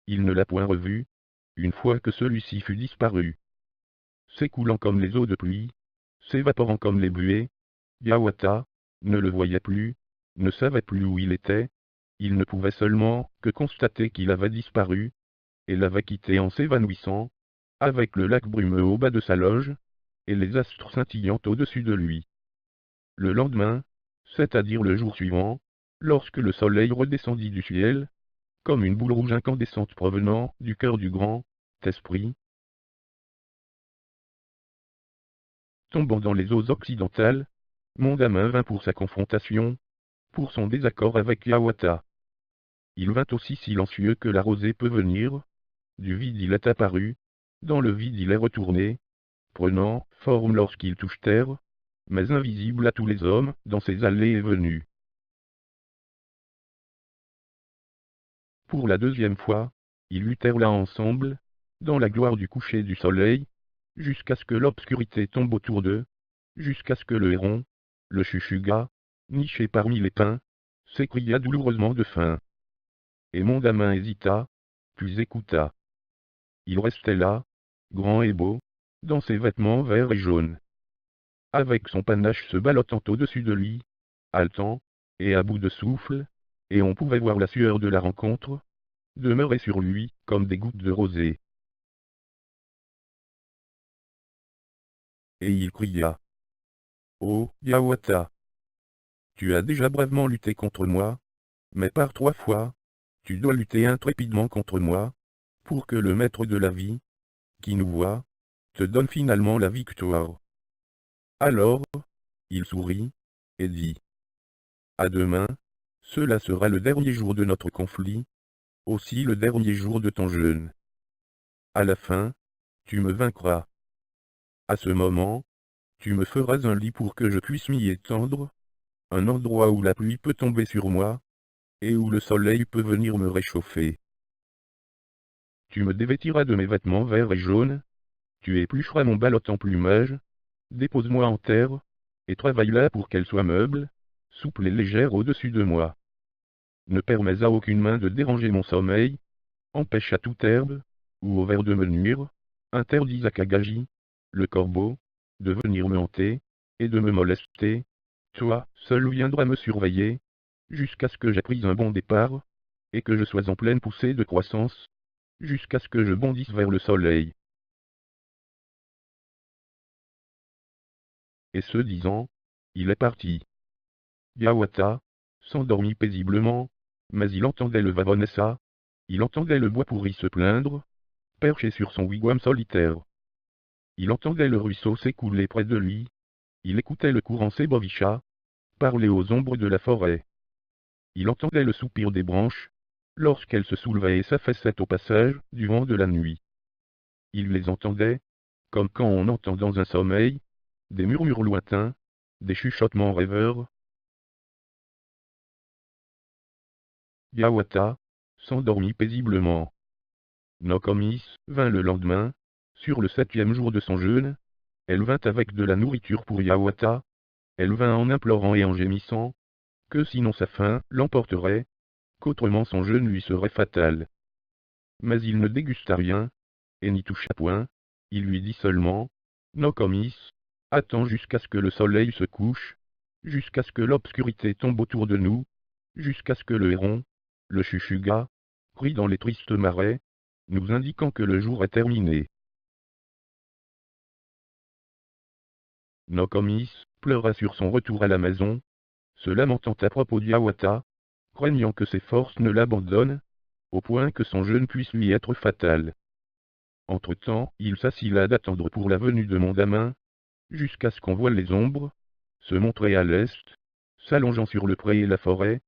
il ne l'a point revu, une fois que celui-ci fut disparu. S'écoulant comme les eaux de pluie, s'évaporant comme les buées, Hiawatha ne le voyait plus, ne savait plus où il était, il ne pouvait seulement que constater qu'il avait disparu, et l'avait quitté en s'évanouissant, avec le lac brumeux au bas de sa loge, et les astres scintillant au-dessus de lui. Le lendemain, c'est-à-dire le jour suivant, lorsque le soleil redescendit du ciel, comme une boule rouge incandescente provenant du cœur du grand esprit, tombant dans les eaux occidentales, Mondamin vint pour sa confrontation, pour son désaccord avec Hiawatha. Il vint aussi silencieux que la rosée peut venir, du vide il est apparu, dans le vide il est retourné, prenant forme lorsqu'il touche terre, mais invisible à tous les hommes dans ses allées et venues. Pour la deuxième fois, ils luttèrent là ensemble, dans la gloire du coucher du soleil, jusqu'à ce que l'obscurité tombe autour d'eux, jusqu'à ce que le héron, le chuchuga, niché parmi les pins, s'écria douloureusement de faim. Et Mondamin hésita, puis écouta. Il restait là, grand et beau, dans ses vêtements verts et jaunes. Avec son panache se ballottant au-dessus de lui, haletant, et à bout de souffle, et on pouvait voir la sueur de la rencontre, demeurer sur lui, comme des gouttes de rosée. Et il cria. Oh, Hiawatha! Tu as déjà bravement lutté contre moi, mais par 3 fois, tu dois lutter intrépidement contre moi, pour que le maître de la vie, qui nous voit, te donne finalement la victoire. Alors, il sourit, et dit. À demain, cela sera le dernier jour de notre conflit, aussi le dernier jour de ton jeûne. À la fin, tu me vaincras. À ce moment, tu me feras un lit pour que je puisse m'y étendre, un endroit où la pluie peut tomber sur moi, et où le soleil peut venir me réchauffer. Tu me dévêtiras de mes vêtements verts et jaunes, tu éplucheras mon ballot en plumage, dépose-moi en terre, et travaille là pour qu'elle soit meuble, souple et légère au-dessus de moi. Ne permets à aucune main de déranger mon sommeil, empêche à toute herbe, ou au ver de me nuire, interdis à Kagaji, le corbeau, de venir me hanter, et de me molester. Toi, seul viendras me surveiller, jusqu'à ce que j'aie pris un bon départ, et que je sois en pleine poussée de croissance, jusqu'à ce que je bondisse vers le soleil. Et ce disant, il est parti. Hiawatha s'endormit paisiblement, mais il entendait le Vavonessa, il entendait le bois pourri se plaindre, perché sur son wigwam solitaire. Il entendait le ruisseau s'écouler près de lui, il écoutait le courant Sebovicha parler aux ombres de la forêt. Il entendait le soupir des branches, lorsqu'elles se soulevaient et s'affaissaient au passage du vent de la nuit. Il les entendait, comme quand on entend dans un sommeil, des murmures lointains, des chuchotements rêveurs. Hiawatha s'endormit paisiblement. Nokomis vint le lendemain, sur le 7e jour de son jeûne, elle vint avec de la nourriture pour Hiawatha, elle vint en implorant et en gémissant, que sinon sa faim l'emporterait, qu'autrement son jeûne lui serait fatal. Mais il ne dégusta rien, et n'y toucha point, il lui dit seulement, Nokomis, attends jusqu'à ce que le soleil se couche, jusqu'à ce que l'obscurité tombe autour de nous, jusqu'à ce que le héron, le chuchuga, crie dans les tristes marais, nous indiquant que le jour est terminé. Nokomis pleura sur son retour à la maison, se lamentant à propos d'Hiawatha, craignant que ses forces ne l'abandonnent, au point que son jeûne puisse lui être fatal. Entre-temps, il s'assit là d'attendre pour la venue de Mondamin, jusqu'à ce qu'on voie les ombres se montrer à l'est, s'allongeant sur le pré et la forêt,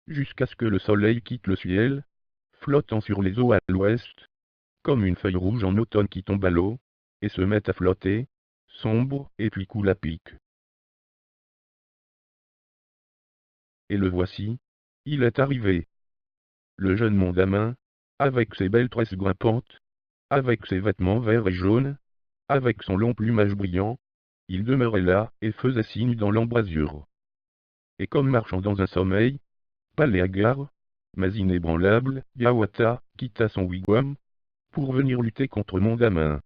jusqu'à ce que le soleil quitte le ciel, flottant sur les eaux à l'ouest, comme une feuille rouge en automne qui tombe à l'eau, et se mette à flotter, sombre et puis coule à pic. Et le voici, il est arrivé. Le jeune Mondamin, avec ses belles tresses grimpantes, avec ses vêtements verts et jaunes, avec son long plumage brillant, il demeurait là et faisait signe dans l'embrasure. Et comme marchant dans un sommeil, pâle et hagard, Mais inébranlable, Yawata quitta son wigwam pour venir lutter contre Mondamin.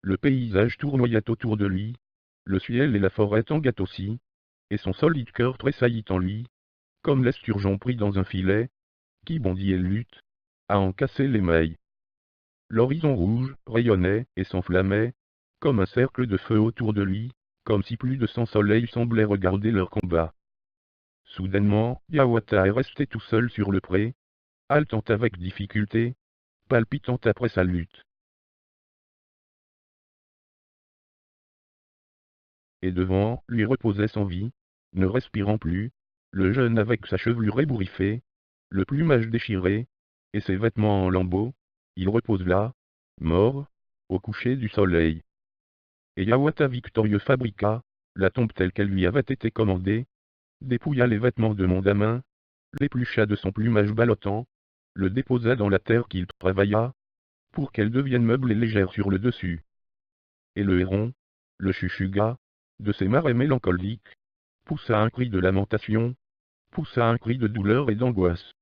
Le paysage tournoyait autour de lui, le ciel et la forêt tanguaient aussi, et son solide cœur tressaillit en lui, comme l'esturgeon pris dans un filet, qui bondit et lutte, à en casser les mailles. L'horizon rouge rayonnait et s'enflammait, comme un cercle de feu autour de lui, comme si plus de 100 soleils semblaient regarder leur combat. Soudainement, Yawata est resté tout seul sur le pré, haletant avec difficulté, palpitant après sa lutte. Et devant lui reposait sans vie, ne respirant plus, le jeune avec sa chevelure ébouriffée, le plumage déchiré, et ses vêtements en lambeaux, il repose là, mort, au coucher du soleil. Et Yawata victorieux fabriqua, la tombe telle qu'elle lui avait été commandée, dépouilla les vêtements de Mondamin, l'éplucha de son plumage ballottant, le déposa dans la terre qu'il travailla, pour qu'elle devienne meuble et légère sur le dessus. Et le héron, le chuchuga, de ses marais mélancoliques, poussa un cri de lamentation, poussa un cri de douleur et d'angoisse.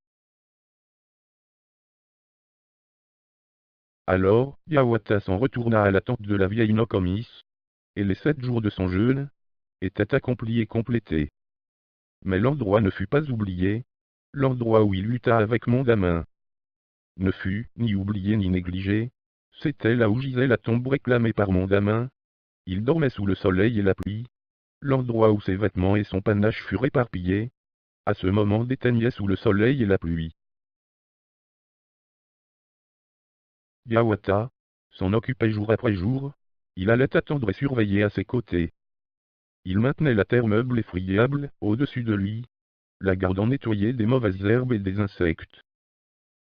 Alors, Yawata s'en retourna à la tente de la vieille Nokomis, et les 7 jours de son jeûne étaient accomplis et complétés. Mais l'endroit ne fut pas oublié, l'endroit où il lutta avec Mondamin ne fut ni oublié ni négligé, c'était là où gisait la tombe réclamée par Mondamin. Il dormait sous le soleil et la pluie, l'endroit où ses vêtements et son panache furent éparpillés, à ce moment déteignaient sous le soleil et la pluie. Yawata s'en occupait jour après jour, il allait attendre et surveiller à ses côtés. Il maintenait la terre meuble et friable au-dessus de lui, la gardant nettoyée des mauvaises herbes et des insectes.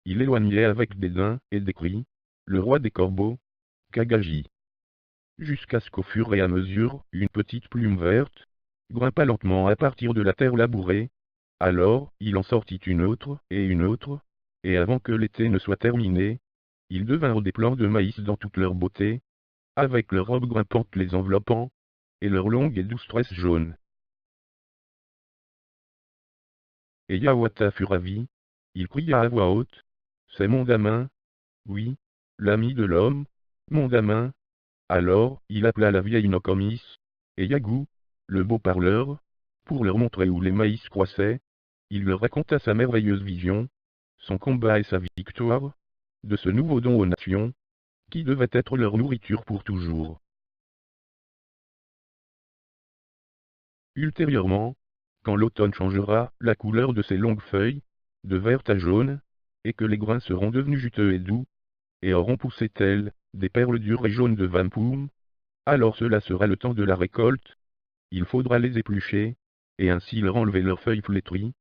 Il éloignait avec dédain et des cris le roi des corbeaux, Kagaji. Jusqu'à ce qu'au fur et à mesure, une petite plume verte grimpa lentement à partir de la terre labourée. Alors, il en sortit une autre, et avant que l'été ne soit terminé, ils devinrent des plants de maïs dans toute leur beauté, avec leurs robes grimpantes les enveloppant, et leurs longues et douces tresses jaunes. Et Yawata fut ravi, il cria à voix haute, « C'est Mondamin, oui, l'ami de l'homme, Mondamin. » Alors, il appela la vieille Nokomis, et Yagu, le beau parleur, pour leur montrer où les maïs croissaient. Il leur raconta sa merveilleuse vision, son combat et sa victoire, de ce nouveau don aux nations, qui devait être leur nourriture pour toujours. Ultérieurement, quand l'automne changera la couleur de ses longues feuilles, de vert à jaune, et que les grains seront devenus juteux et doux, et auront poussé telles des perles dures et jaunes de Vampum, alors cela sera le temps de la récolte. Il faudra les éplucher, et ainsi leur enlever leurs feuilles flétries.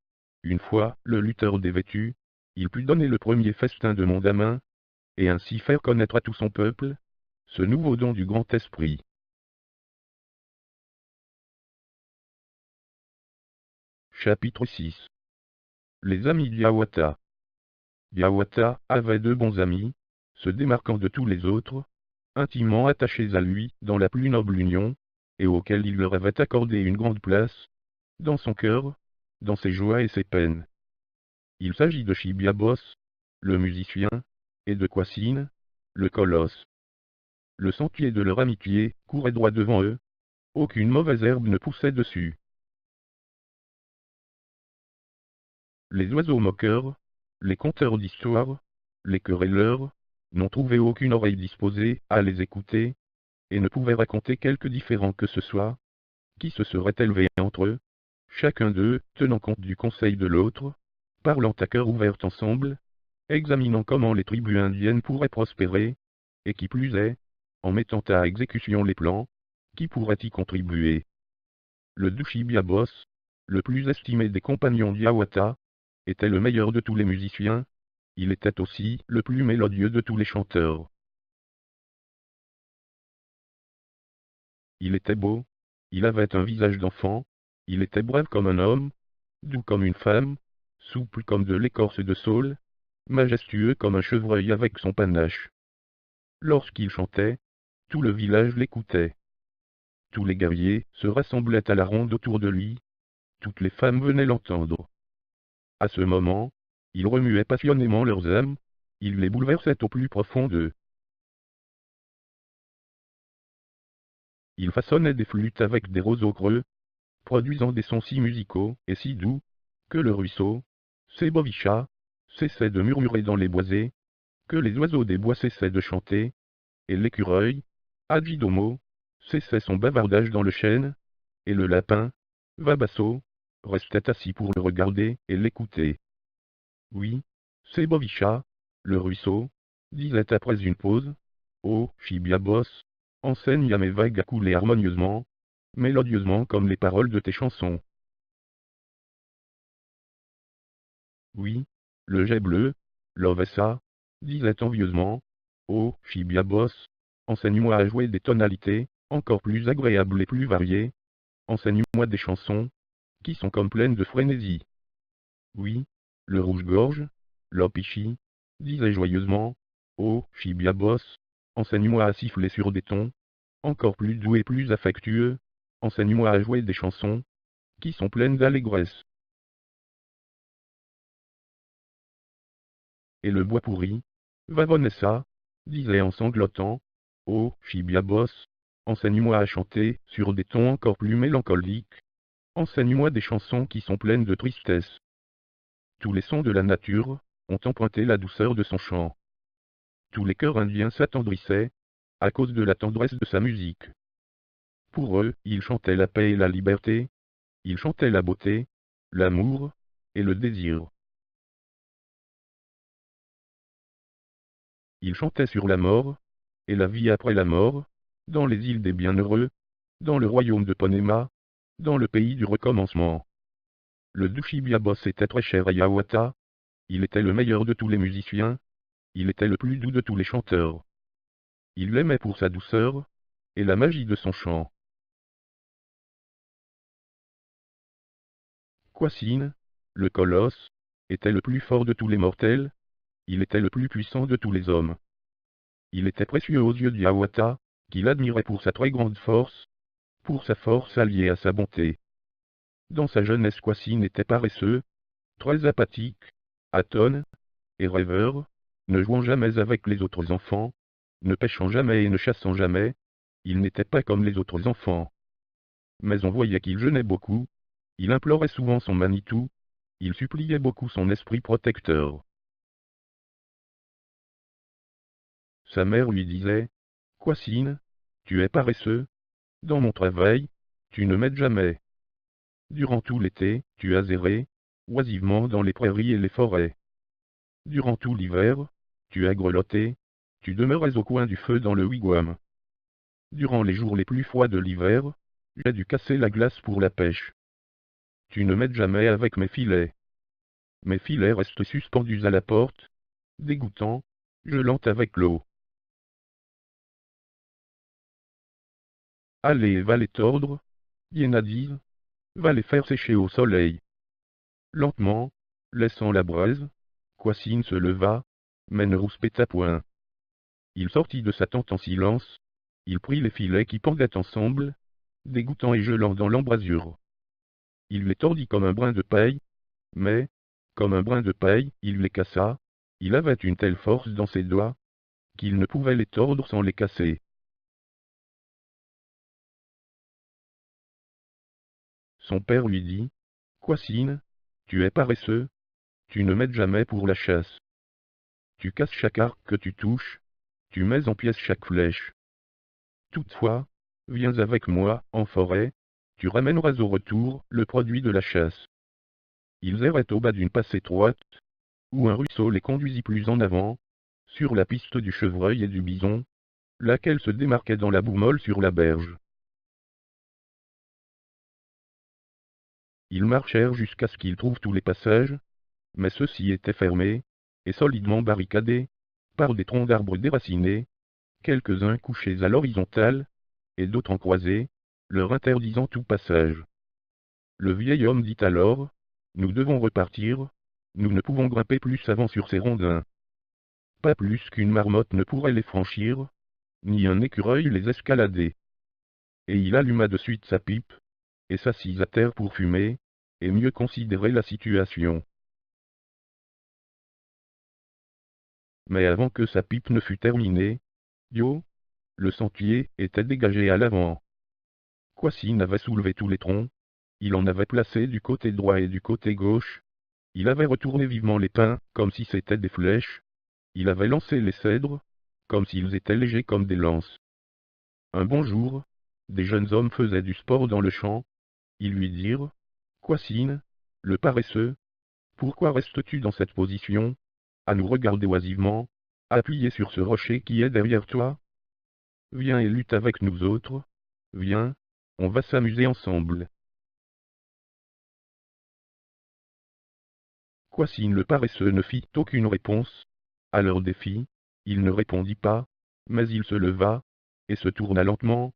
Une fois le lutteur dévêtu, il put donner le premier festin de Mondamin, et ainsi faire connaître à tout son peuple ce nouveau don du grand esprit. Chapitre 6. Les amis d'Yawata. Yawata avait 2 bons amis, se démarquant de tous les autres, intimement attachés à lui dans la plus noble union, et auxquels il leur avait accordé une grande place, dans son cœur, dans ses joies et ses peines. Il s'agit de Chibiabos, le musicien, et de Kwassine, le colosse. Le sentier de leur amitié courait droit devant eux, aucune mauvaise herbe ne poussait dessus. Les oiseaux moqueurs, les conteurs d'histoires, les querelleurs, n'ont trouvé aucune oreille disposée à les écouter, et ne pouvaient raconter quelque différend que ce soit, qui se serait élevé entre eux, chacun d'eux tenant compte du conseil de l'autre, parlant à cœur ouvert ensemble, examinant comment les tribus indiennes pourraient prospérer, et qui plus est, en mettant à exécution les plans, qui pourraient y contribuer. Le Dushibiabos, le plus estimé des compagnons d'Yawata, était le meilleur de tous les musiciens, il était aussi le plus mélodieux de tous les chanteurs. Il était beau, il avait un visage d'enfant, il était brave comme un homme, doux comme une femme, souple comme de l'écorce de saule, majestueux comme un chevreuil avec son panache. Lorsqu'il chantait, tout le village l'écoutait. Tous les guerriers se rassemblaient à la ronde autour de lui, Toutes les femmes venaient l'entendre. À ce moment, il remuait passionnément leurs âmes, il les bouleversait au plus profond d'eux. Il façonnait des flûtes avec des roseaux creux, produisant des sons si musicaux et si doux, que le ruisseau, Sebovicha, cessait de murmurer dans les boisés, que les oiseaux des bois cessaient de chanter, et l'écureuil, Agidomo, cessait son bavardage dans le chêne, et le lapin, Vabasso, restait assis pour le regarder et l'écouter. Oui, Sebovicha, le ruisseau, disait après une pause, oh, Chibiabos, enseigne à mes vagues à couler harmonieusement, mélodieusement comme les paroles de tes chansons. Oui, le jet bleu, Lovessa, disait envieusement, oh, Chibiabos, enseigne-moi à jouer des tonalités, encore plus agréables et plus variées, enseigne-moi des chansons, qui sont comme pleines de frénésie. Oui, le rouge-gorge, Lopichi, disait joyeusement, oh, Chibiabos, enseigne-moi à siffler sur des tons, encore plus doux et plus affectueux, enseigne-moi à jouer des chansons, qui sont pleines d'allégresse. Et le bois pourri, Vavonessa, disait en sanglotant, oh, Chibiabos, enseigne-moi à chanter sur des tons encore plus mélancoliques, enseigne-moi des chansons qui sont pleines de tristesse. Tous les sons de la nature ont emprunté la douceur de son chant. Tous les cœurs indiens s'attendrissaient, à cause de la tendresse de sa musique. Pour eux, il chantait la paix et la liberté, il chantait la beauté, l'amour, et le désir. Il chantait sur la mort, et la vie après la mort, dans les îles des bienheureux, dans le royaume de Ponema, dans le pays du recommencement. Le Dushibiabos était très cher à Yawata, il était le meilleur de tous les musiciens, il était le plus doux de tous les chanteurs. Il l'aimait pour sa douceur, et la magie de son chant. Kwasine, le colosse, était le plus fort de tous les mortels, il était le plus puissant de tous les hommes. Il était précieux aux yeux d'Yawata, qui l'admirait pour sa très grande force, pour sa force alliée à sa bonté. Dans sa jeunesse, Kwasine était paresseux, très apathique, atone, et rêveur, ne jouant jamais avec les autres enfants, ne pêchant jamais et ne chassant jamais, il n'était pas comme les autres enfants. Mais on voyait qu'il jeûnait beaucoup, il implorait souvent son Manitou, il suppliait beaucoup son esprit protecteur. Sa mère lui disait, « Kwasine, tu es paresseux, dans mon travail, tu ne m'aides jamais. Durant tout l'été, tu as erré, oisivement dans les prairies et les forêts. Durant tout l'hiver, tu as grelotté, tu demeurais au coin du feu dans le wigwam. Durant les jours les plus froids de l'hiver, j'ai dû casser la glace pour la pêche. Tu ne m'aides jamais avec mes filets. Mes filets restent suspendus à la porte, dégoûtant, gelant avec l'eau. Allez, va les tordre, Yenadiz, va les faire sécher au soleil. » Lentement, laissant la braise, Kwasine se leva, mais ne rouspéta point. Il sortit de sa tente en silence, il prit les filets qui pendaient ensemble, dégoûtants et gelants dans l'embrasure. Il les tordit comme un brin de paille, mais, comme un brin de paille, il les cassa, il avait une telle force dans ses doigts, qu'il ne pouvait les tordre sans les casser. Son père lui dit, « Kwasine, tu es paresseux, tu ne m'aides jamais pour la chasse. Tu casses chaque arc que tu touches, tu mets en pièces chaque flèche. Toutefois, viens avec moi, en forêt, tu ramèneras au retour le produit de la chasse. » Ils erraient au bas d'une passe étroite, où un ruisseau les conduisit plus en avant, sur la piste du chevreuil et du bison, laquelle se démarquait dans la boue molle sur la berge. Ils marchèrent jusqu'à ce qu'ils trouvent tous les passages, mais ceux-ci étaient fermés, et solidement barricadés, par des troncs d'arbres déracinés, quelques-uns couchés à l'horizontale, et d'autres en croisés, leur interdisant tout passage. Le vieil homme dit alors, « Nous devons repartir, nous ne pouvons grimper plus avant sur ces rondins. Pas plus qu'une marmotte ne pourrait les franchir, ni un écureuil les escalader. » Et il alluma de suite sa pipe, et s'assit à terre pour fumer, et mieux considérer la situation. Mais avant que sa pipe ne fût terminée, le sentier était dégagé à l'avant. Kwasine avait soulevé tous les troncs, il en avait placé du côté droit et du côté gauche, il avait retourné vivement les pins, comme si c'étaient des flèches, il avait lancé les cèdres, comme s'ils étaient légers comme des lances. Un bon jour, des jeunes hommes faisaient du sport dans le champ, ils lui dirent, « Kwasine, le paresseux, pourquoi restes-tu dans cette position, à nous regarder oisivement, appuyé sur ce rocher qui est derrière toi? Viens et lutte avec nous autres, viens, on va s'amuser ensemble. » Kwasine le paresseux ne fit aucune réponse. À leur défi, il ne répondit pas, mais il se leva, et se tourna lentement,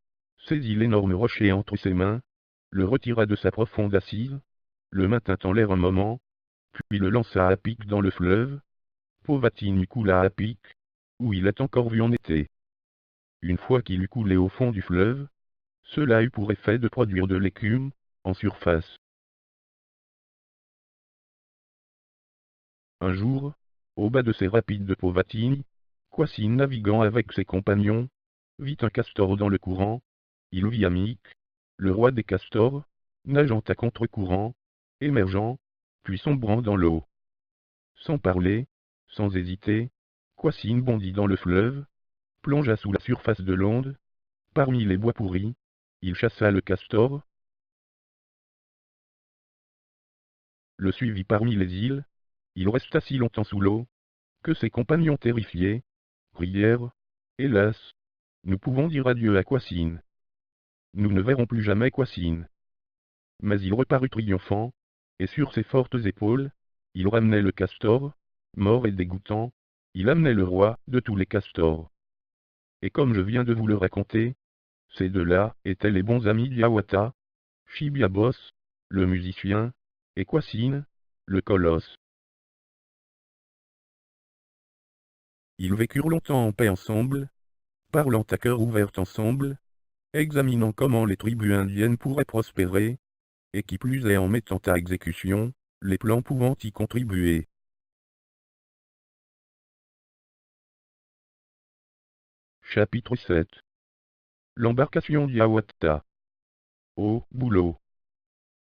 saisit l'énorme rocher entre ses mains, le retira de sa profonde assise, le maintint en l'air un moment, puis le lança à pic dans le fleuve. Powhatan y coula à pic, où il est encore vu en été. Une fois qu'il eut coulé au fond du fleuve, cela eut pour effet de produire de l'écume, en surface. Un jour, au bas de ces rapides de Powhatan, Kwasine naviguant avec ses compagnons, vit un castor dans le courant, il vit Amik, le roi des castors, nageant à contre-courant, émergeant, puis sombrant dans l'eau. Sans parler, sans hésiter, Kwasine bondit dans le fleuve, plongea sous la surface de l'onde, parmi les bois pourris, il chassa le castor, le suivit parmi les îles, il resta si longtemps sous l'eau, que ses compagnons terrifiés, crièrent, « Hélas, nous pouvons dire adieu à Kwasine. Nous ne verrons plus jamais Kwasine. » Mais il reparut triomphant, et sur ses fortes épaules, il ramenait le castor, mort et dégoûtant, il amenait le roi de tous les castors. Et comme je viens de vous le raconter, ces deux-là étaient les bons amis d'Hiawatha, Chibiabos, le musicien, et Kwasine, le colosse. Ils vécurent longtemps en paix ensemble, parlant à cœur ouvert ensemble, examinant comment les tribus indiennes pourraient prospérer, et qui plus est en mettant à exécution, les plans pouvant y contribuer. Chapitre 7. L'embarcation d'Hiawatha. Oh, boulot.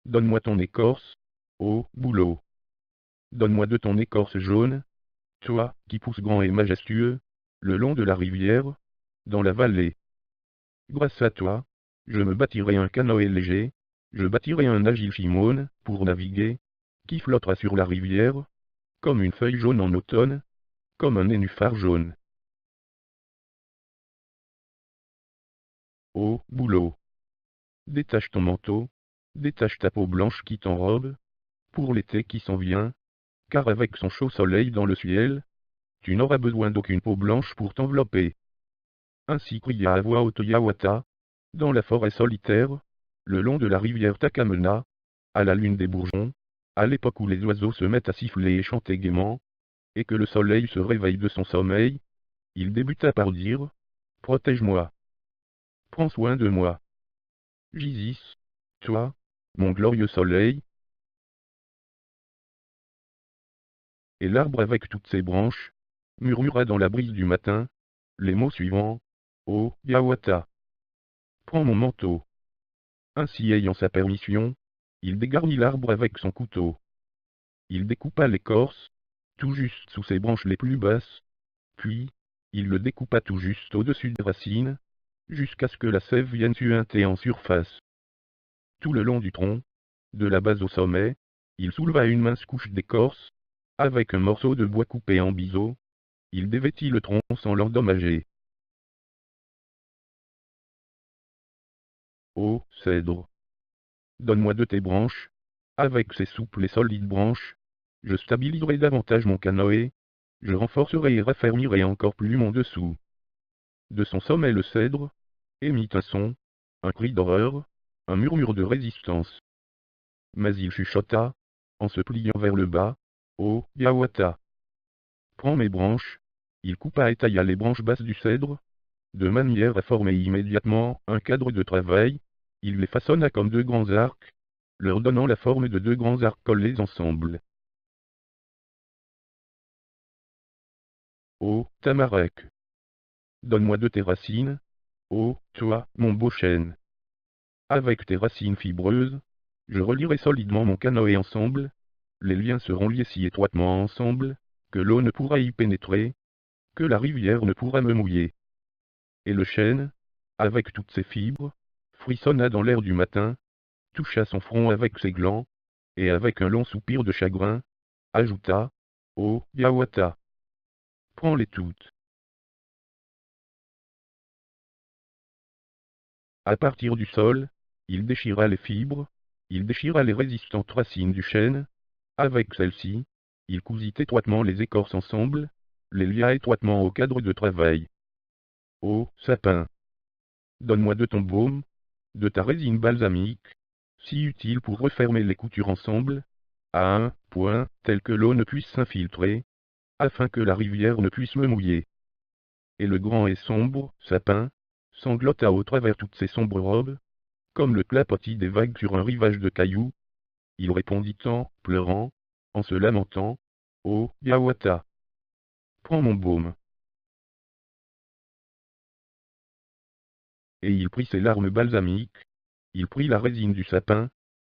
Donne-moi ton écorce, oh, boulot. Donne-moi de ton écorce jaune, toi, qui pousses grand et majestueux, le long de la rivière, dans la vallée. Grâce à toi, je me bâtirai un canoë léger, je bâtirai un agile chimone, pour naviguer, qui flottera sur la rivière, comme une feuille jaune en automne, comme un nénuphar jaune. Oh, boulot. Détache ton manteau, détache ta peau blanche qui t'enrobe, pour l'été qui s'en vient, car avec son chaud soleil dans le ciel, tu n'auras besoin d'aucune peau blanche pour t'envelopper. Ainsi cria à voix haute Hiawatha, dans la forêt solitaire, le long de la rivière Takamena, à la lune des bourgeons, à l'époque où les oiseaux se mettent à siffler et chanter gaiement, et que le soleil se réveille de son sommeil, il débuta par dire, « Protège-moi. Prends soin de moi. J'Isis, toi, mon glorieux soleil. » Et l'arbre avec toutes ses branches, murmura dans la brise du matin, les mots suivants, « Oh, Hiawatha. Prends mon manteau. » Ainsi ayant sa permission, il dégarnit l'arbre avec son couteau. Il découpa l'écorce, tout juste sous ses branches les plus basses, puis, il le découpa tout juste au-dessus des racines, jusqu'à ce que la sève vienne suinter en surface. Tout le long du tronc, de la base au sommet, il souleva une mince couche d'écorce, avec un morceau de bois coupé en biseau, il dévêtit le tronc sans l'endommager. Ô cèdre, donne-moi de tes branches, avec ces souples et solides branches, je stabiliserai davantage mon canoë, je renforcerai et raffermirai encore plus mon dessous. De son sommet le cèdre émit un son, un cri d'horreur, un murmure de résistance. Mais il chuchota, en se pliant vers le bas, « Oh, Hiawatha. Prends mes branches. » Il coupa et tailla les branches basses du cèdre, de manière à former immédiatement un cadre de travail, il les façonna comme deux grands arcs, leur donnant la forme de deux grands arcs collés ensemble. Oh, Tamarek! Donne-moi de tes racines, oh, toi, mon beau chêne. Avec tes racines fibreuses, je relierai solidement mon canoë ensemble, les liens seront liés si étroitement ensemble, que l'eau ne pourra y pénétrer, que la rivière ne pourra me mouiller. Et le chêne, avec toutes ses fibres, frissonna dans l'air du matin, toucha son front avec ses glands, et avec un long soupir de chagrin, ajouta, « Oh, Yawata! Prends-les toutes. » À partir du sol, il déchira les fibres, il déchira les résistantes racines du chêne, avec celles-ci, il cousit étroitement les écorces ensemble, les lia étroitement au cadre de travail. Ô sapin! Donne-moi de ton baume, de ta résine balsamique, si utile pour refermer les coutures ensemble, à un point tel que l'eau ne puisse s'infiltrer, afin que la rivière ne puisse me mouiller. Et le grand et sombre sapin sanglota au travers toutes ses sombres robes, comme le clapotis des vagues sur un rivage de cailloux. Il répondit en pleurant, en se lamentant, « Oh, Yawata! Prends mon baume. » Et il prit ses larmes balsamiques, il prit la résine du sapin,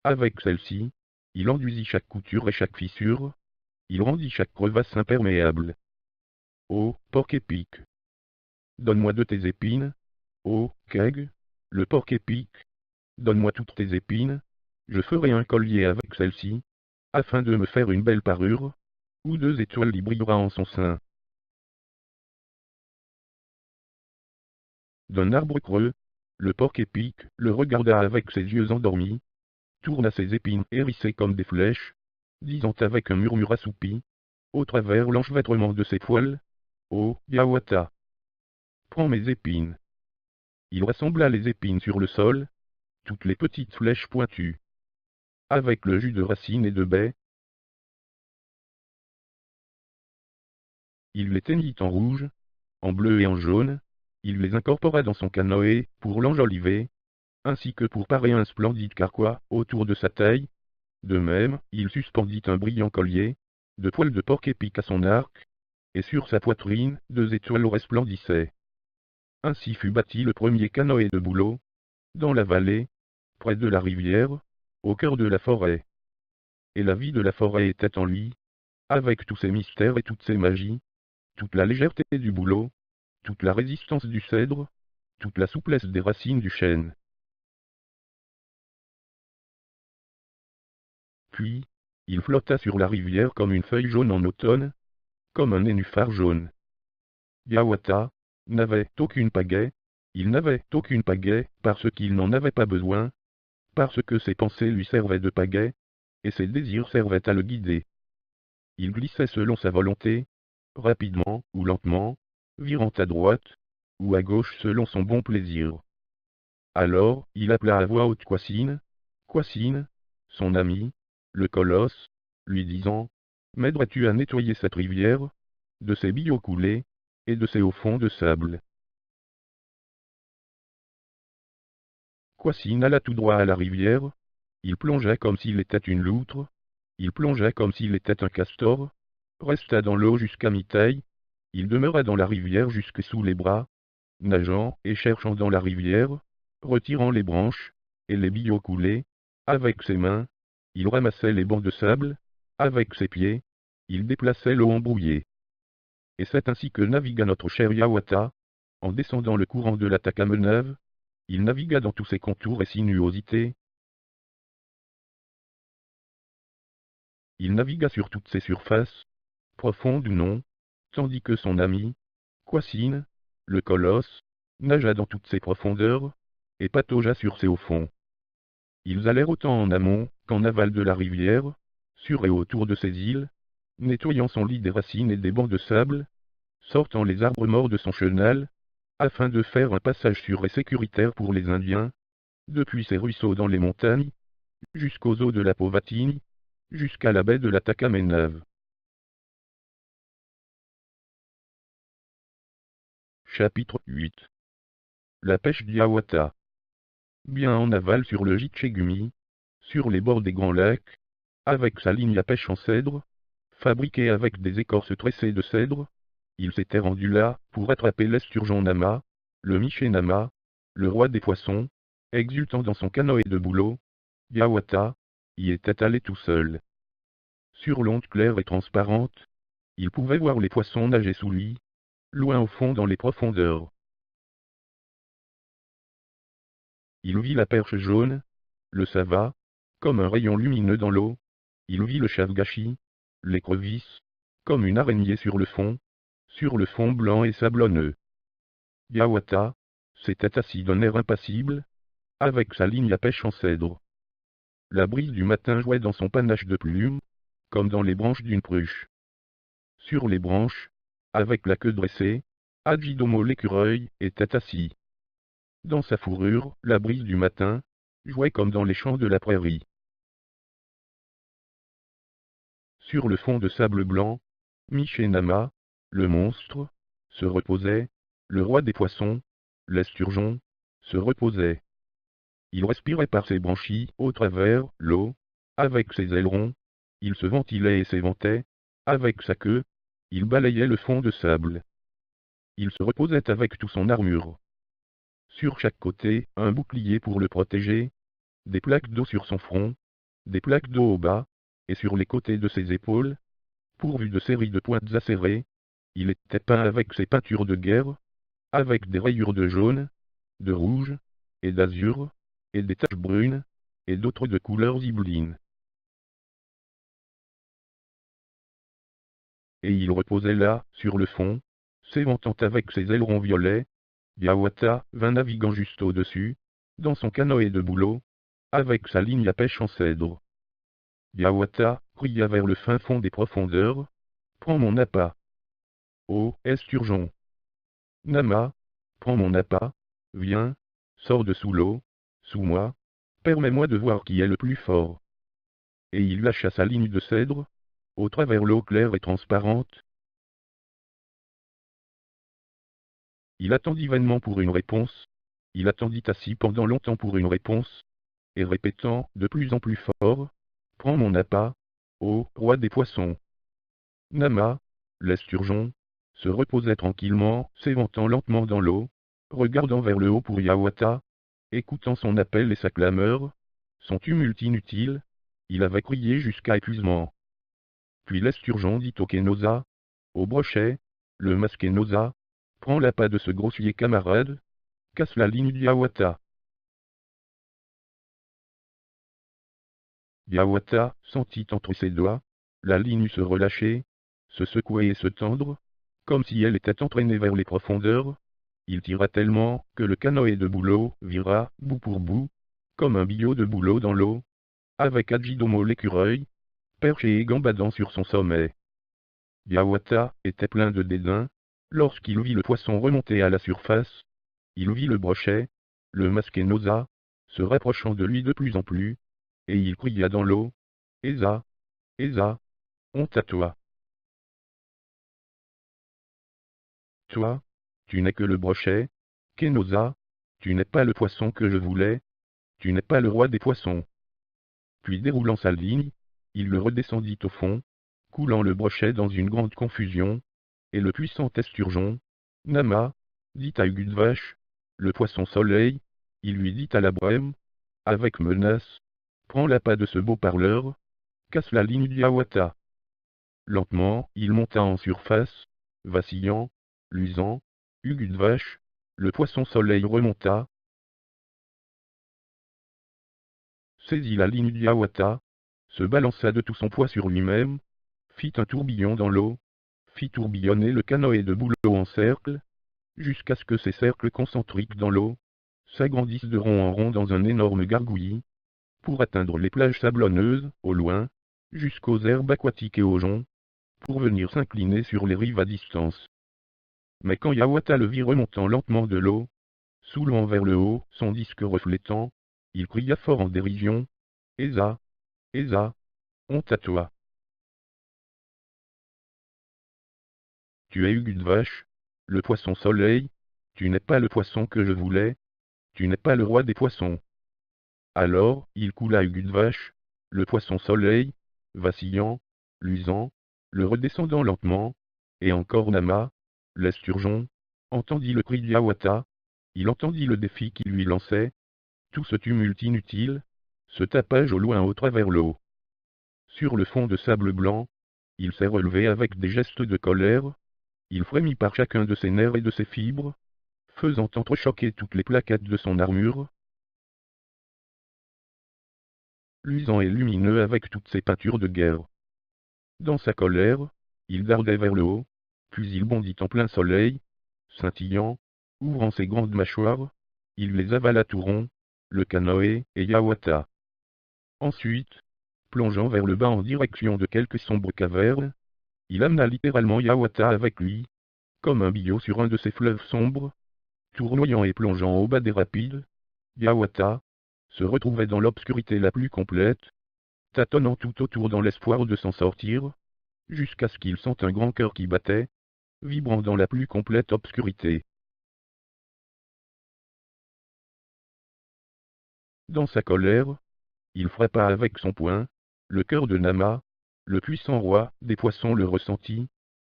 avec celle-ci, il enduisit chaque couture et chaque fissure, il rendit chaque crevasse imperméable. Ô porc-épic! Donne-moi de tes épines, ô Keg, le porc-épic! Donne-moi toutes tes épines, je ferai un collier avec celle-ci, afin de me faire une belle parure, où deux étoiles y brillera en son sein. D'un arbre creux, le porc-épic le regarda avec ses yeux endormis, tourna ses épines hérissées comme des flèches, disant avec un murmure assoupi, au travers l'enchevêtrement de ses poils, « Oh, Yawata! Prends mes épines. » Il rassembla les épines sur le sol, toutes les petites flèches pointues. Avec le jus de racine et de baie, il les teignit en rouge, en bleu et en jaune, il les incorpora dans son canoë, pour l'enjoliver, ainsi que pour parer un splendide carquois autour de sa taille. De même, il suspendit un brillant collier, de poils de porc-épic à son arc, et sur sa poitrine, deux étoiles resplendissaient. Ainsi fut bâti le premier canoë de bouleau, dans la vallée, près de la rivière, au cœur de la forêt. Et la vie de la forêt était en lui, avec tous ses mystères et toutes ses magies, toute la légèreté du bouleau, toute la résistance du cèdre, toute la souplesse des racines du chêne. Puis, il flotta sur la rivière comme une feuille jaune en automne, comme un nénuphar jaune. Yawata n'avait aucune pagaie, il n'avait aucune pagaie parce qu'il n'en avait pas besoin, parce que ses pensées lui servaient de pagaie, et ses désirs servaient à le guider. Il glissait selon sa volonté, rapidement ou lentement, virant à droite ou à gauche selon son bon plaisir. Alors, il appela à voix haute Kwasine, son ami, le colosse, lui disant, « M'aiderais-tu à nettoyer cette rivière, de ses billots coulés, et de ses hauts fonds de sable ?» Kwasine alla tout droit à la rivière, il plongea comme s'il était une loutre, il plongea comme s'il était un castor, resta dans l'eau jusqu'à mi-taille, il demeura dans la rivière jusque sous les bras, nageant et cherchant dans la rivière, retirant les branches, et les billots coulés, avec ses mains, il ramassait les bancs de sable, avec ses pieds, il déplaçait l'eau embrouillée. Et c'est ainsi que navigua notre cher Yawata, en descendant le courant de la Takamenave, il navigua dans tous ses contours et sinuosités, il navigua sur toutes ses surfaces, profondes ou non, tandis que son ami, Kwasine, le colosse, nagea dans toutes ses profondeurs, et pataugea sur ses hauts fonds. Ils allèrent autant en amont qu'en aval de la rivière, sur et autour de ces îles, nettoyant son lit des racines et des bancs de sable, sortant les arbres morts de son chenal, afin de faire un passage sûr et sécuritaire pour les Indiens, depuis ces ruisseaux dans les montagnes, jusqu'aux eaux de la Povatini, jusqu'à la baie de la Takamenave. Chapitre 8. La pêche d'Yawata. Bien en aval sur le Jitchegumi, sur les bords des grands lacs, avec sa ligne à pêche en cèdre, fabriquée avec des écorces tressées de cèdre. Il s'était rendu là, pour attraper l'esturgeon Nama, le Miché Nama, le roi des poissons, exultant dans son canoë de bouleau. Yawata y était allé tout seul. Sur l'onde claire et transparente, il pouvait voir les poissons nager sous lui, loin au fond dans les profondeurs. Il vit la perche jaune, le sava, comme un rayon lumineux dans l'eau. Il vit le chavgashi, l'écrevisse, comme une araignée sur le fond blanc et sablonneux. Yawata s'était assis d'un air impassible, avec sa ligne à pêche en cèdre. La brise du matin jouait dans son panache de plumes, comme dans les branches d'une pruche. Sur les branches, avec la queue dressée, Adjidomo l'écureuil était assis. Dans sa fourrure, la brise du matin jouait comme dans les champs de la prairie. Sur le fond de sable blanc, Miché Nama, le monstre, se reposait, le roi des poissons, l'esturgeon, se reposait. Il respirait par ses branchies au travers l'eau, avec ses ailerons, il se ventilait et s'éventait, avec sa queue, il balayait le fond de sable. Il se reposait avec toute son armure. Sur chaque côté, un bouclier pour le protéger, des plaques d'eau sur son front, des plaques d'eau au bas, et sur les côtés de ses épaules, pourvues de séries de pointes acérées. Il était peint avec ses peintures de guerre, avec des rayures de jaune, de rouge, et d'azur, et des taches brunes, et d'autres de couleurs zibeline. Et il reposait là, sur le fond, s'éventant avec ses ailerons violets. Yawata vint naviguant juste au-dessus, dans son canoë de bouleau, avec sa ligne à pêche en cèdre. Yawata cria vers le fin fond des profondeurs, « Prends mon appât. Oh, esturgeon. Nama, prends mon appât, viens, sors de sous l'eau, sous moi, permets-moi de voir qui est le plus fort. » Et il lâcha sa ligne de cèdre, au travers l'eau claire et transparente. Il attendit vainement pour une réponse. Il attendit assis pendant longtemps pour une réponse, et répétant de plus en plus fort, « Prends mon appât, ô roi des poissons. » Nama, l'esturgeon, se reposait tranquillement, s'éventant lentement dans l'eau, regardant vers le haut pour Yawata, écoutant son appel et sa clameur, son tumulte inutile. Il avait crié jusqu'à épuisement. Puis l'esturgeon dit au Kenosa, au brochet, le Maskenosa, « Prends l'appât de ce grossier camarade, casse la ligne d'Yawata. » Yawata sentit entre ses doigts la ligne se relâcher, se secouer et se tendre, comme si elle était entraînée vers les profondeurs. Il tira tellement que le canoë de bouleau vira, bout pour bout, comme un billot de bouleau dans l'eau, avec Adjidomo l'écureuil, perché et gambadant sur son sommet. Yawata était plein de dédain, lorsqu'il vit le poisson remonter à la surface. Il vit le brochet, le Maskenosa, se rapprochant de lui de plus en plus, et il cria dans l'eau, « Esa, Esa, honte à toi. Toi, tu n'es que le brochet, Kenosa, tu n'es pas le poisson que je voulais, tu n'es pas le roi des poissons. » Puis déroulant sa ligne, il le redescendit au fond, coulant le brochet dans une grande confusion, et le puissant esturgeon, Nama, dit à Ugudvache, le poisson soleil, il lui dit à la brème, avec menace, « Prends l'appât de ce beau parleur, casse la ligne d'Yawata. » Lentement, il monta en surface, vacillant, luisant. Ugudvache, le poisson soleil remonta, saisit la ligne d'Yawata, se balança de tout son poids sur lui-même, fit un tourbillon dans l'eau, fit tourbillonner le canoë de bouleau en cercle, jusqu'à ce que ces cercles concentriques dans l'eau s'agrandissent de rond en rond dans un énorme gargouillis, pour atteindre les plages sablonneuses, au loin, jusqu'aux herbes aquatiques et aux joncs, pour venir s'incliner sur les rives à distance. Mais quand Yawata le vit remontant lentement de l'eau, soulevant vers le haut son disque reflétant, il cria fort en dérision, « Esa, Esa, honte à toi. Tu es Ugudvache, le poisson soleil, tu n'es pas le poisson que je voulais, tu n'es pas le roi des poissons. » Alors, il coula Ugudvache, le poisson soleil, vacillant, luisant, le redescendant lentement, et encore Nama, l'esturgeon, entendit le cri d'Yawata, il entendit le défi qui lui lançait, tout ce tumulte inutile, ce tapage au loin au travers l'eau. Sur le fond de sable blanc, il s'est relevé avec des gestes de colère, il frémit par chacun de ses nerfs et de ses fibres, faisant entrechoquer toutes les plaquettes de son armure, luisant et lumineux avec toutes ses peintures de guerre. Dans sa colère, il dardait vers le haut, puis il bondit en plein soleil, scintillant, ouvrant ses grandes mâchoires, il les avala tout rond, le canoë et Yawata. Ensuite, plongeant vers le bas en direction de quelques sombres cavernes, il amena littéralement Yawata avec lui, comme un billot sur un de ces fleuves sombres, tournoyant et plongeant au bas des rapides. Yawata se retrouvait dans l'obscurité la plus complète, tâtonnant tout autour dans l'espoir de s'en sortir, jusqu'à ce qu'il sente un grand cœur qui battait, vibrant dans la plus complète obscurité. Dans sa colère, il frappa avec son poing, le cœur de Nama, le puissant roi des poissons le ressentit,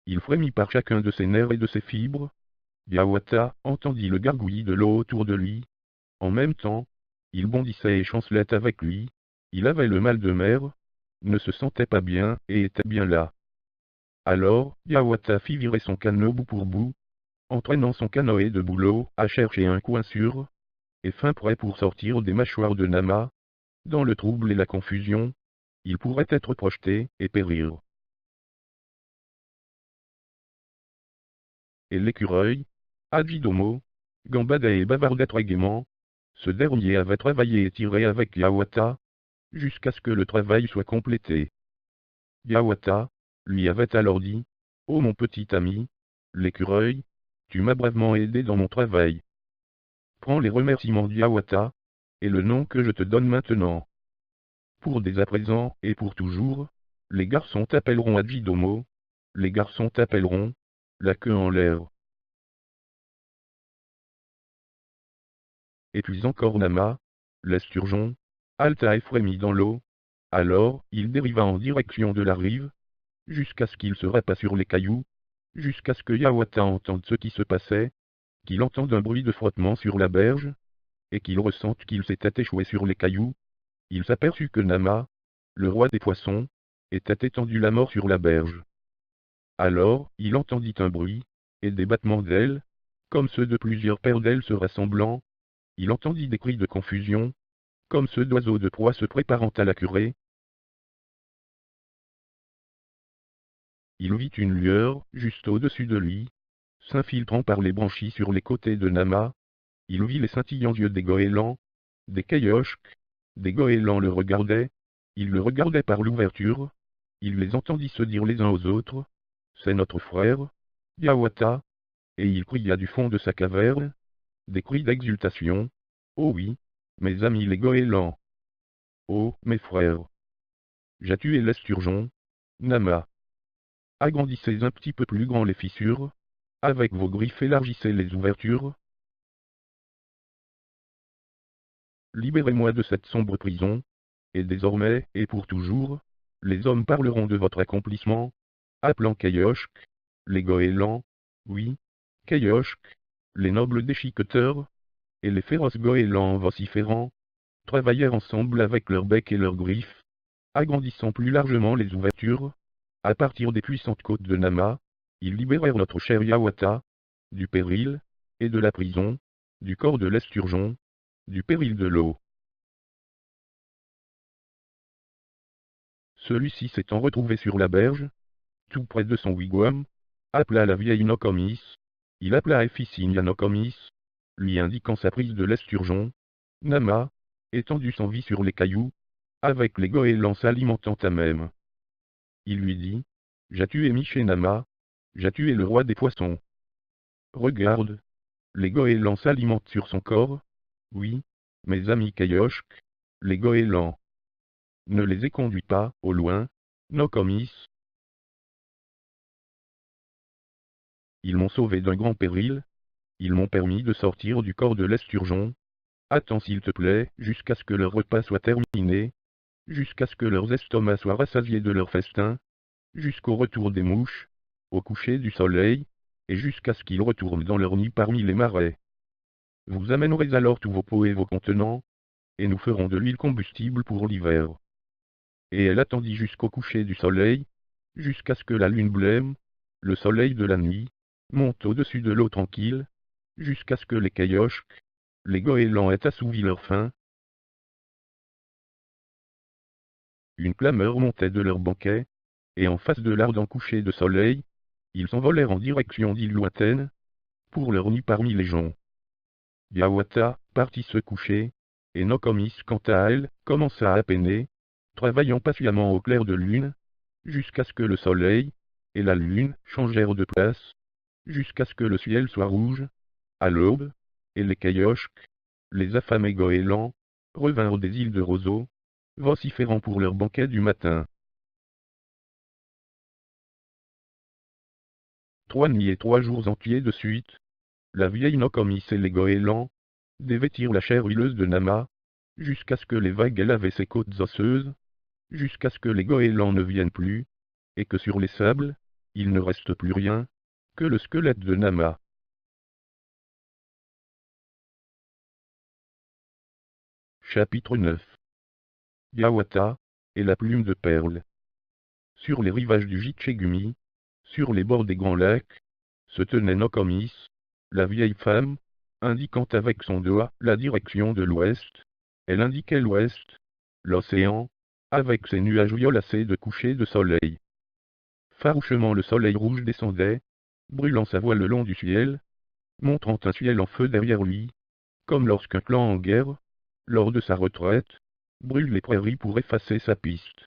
il frémit par chacun de ses nerfs et de ses fibres. Yawata entendit le gargouillis de l'eau autour de lui. En même temps, il bondissait et chancelait avec lui, il avait le mal de mer, ne se sentait pas bien et était bien là. Alors, Yawata fit virer son canot bout pour bout, entraînant son canoë de bouleau à chercher un coin sûr, et fin prêt pour sortir des mâchoires de Nama. Dans le trouble et la confusion, il pourrait être projeté et périr. Et l'écureuil, Ajidomo, gambadait et bavardait très gaiement. Ce dernier avait travaillé et tiré avec Yawata, jusqu'à ce que le travail soit complété. Yawata lui avait alors dit, « Oh mon petit ami, l'écureuil, tu m'as bravement aidé dans mon travail. Prends les remerciements d'Yawata, et le nom que je te donne maintenant. Pour dès à présent et pour toujours, les garçons t'appelleront Ajidomo, les garçons t'appelleront, la queue en l'air. » Et puis encore Nama, l'esturgeon, halta et frémit dans l'eau. Alors, il dériva en direction de la rive, jusqu'à ce qu'il se râpât sur les cailloux, jusqu'à ce que Yawata entende ce qui se passait, qu'il entende un bruit de frottement sur la berge, et qu'il ressente qu'il s'était échoué sur les cailloux. Il s'aperçut que Nama, le roi des poissons, était étendu la mort sur la berge. Alors, il entendit un bruit, et des battements d'ailes, comme ceux de plusieurs paires d'ailes se rassemblant. Il entendit des cris de confusion, comme ceux d'oiseaux de proie se préparant à la curée. Il vit une lueur, juste au-dessus de lui, s'infiltrant par les branchies sur les côtés de Nama. Il vit les scintillants yeux des goélands, des Kayoshks. Des goélands le regardaient, il le regardait par l'ouverture, il les entendit se dire les uns aux autres, « C'est notre frère, Yawata !» Et il cria du fond de sa caverne, des cris d'exultation, « Oh oui, mes amis les goélands! Oh, mes frères! J'ai tué l'esturgeon, Nama! Agrandissez un petit peu plus grand les fissures, avec vos griffes élargissez les ouvertures. Libérez-moi de cette sombre prison, et désormais, et pour toujours, les hommes parleront de votre accomplissement, appelant Kayoshk, les goélands, oui, Kayoshk, les nobles déchiqueteurs, et les féroces goélands vociférants, travaillèrent ensemble avec leurs becs et leurs griffes, agrandissant plus largement les ouvertures. À partir des puissantes côtes de Nama, ils libérèrent notre cher Yawata, du péril, et de la prison, du corps de l'esturgeon, du péril de l'eau. Celui-ci s'étant retrouvé sur la berge, tout près de son wigwam, appela la vieille Nokomis, il appela Efficinia Nokomis, lui indiquant sa prise de l'esturgeon. Nama, étendu sans vie sur les cailloux, avec les goélands s'alimentant à même. Il lui dit, « J'ai tué Nama, j'ai tué le roi des poissons. Regarde, les goélands s'alimentent sur son corps, oui, mes amis Kayoshk, les goélands. Ne les ai conduits pas, au loin, Nokomis. Ils m'ont sauvé d'un grand péril, ils m'ont permis de sortir du corps de l'esturgeon. Attends s'il te plaît, jusqu'à ce que leur repas soit terminé, jusqu'à ce que leurs estomacs soient rassasiés de leur festin, jusqu'au retour des mouches, au coucher du soleil, et jusqu'à ce qu'ils retournent dans leur nid parmi les marais. Vous amènerez alors tous vos pots et vos contenants, et nous ferons de l'huile combustible pour l'hiver. Et elle attendit jusqu'au coucher du soleil, jusqu'à ce que la lune blême, le soleil de la nuit, monte au-dessus de l'eau tranquille, jusqu'à ce que les caillochques, les goélands aient assouvi leur faim. Une clameur montait de leur banquet, et en face de l'ardent coucher de soleil, ils s'envolèrent en direction d'îles lointaines, pour leur nid parmi les joncs. Hiawatha partit se coucher, et Nokomis quant à elle, commença à peiner, travaillant patiemment au clair de lune, jusqu'à ce que le soleil, et la lune, changèrent de place, jusqu'à ce que le ciel soit rouge, à l'aube, et les caillochques, les affamés goélands, revinrent des îles de roseaux, vociférant pour leur banquet du matin. 3 nuits et 3 jours entiers de suite, la vieille Nokomis et les goélands, dévêtirent la chair huileuse de Nama, jusqu'à ce que les vagues aient lavé ses côtes osseuses, jusqu'à ce que les goélands ne viennent plus, et que sur les sables, il ne reste plus rien, que le squelette de Nama. Chapitre 9. Hiawatha, et la plume de perle. Sur les rivages du Gitchegumi, sur les bords des grands lacs, se tenait Nokomis, la vieille femme, indiquant avec son doigt la direction de l'ouest. Elle indiquait l'ouest, l'océan, avec ses nuages violacés de coucher de soleil. Farouchement le soleil rouge descendait, brûlant sa voile le long du ciel, montrant un ciel en feu derrière lui, comme lorsqu'un clan en guerre, lors de sa retraite, brûle les prairies pour effacer sa piste.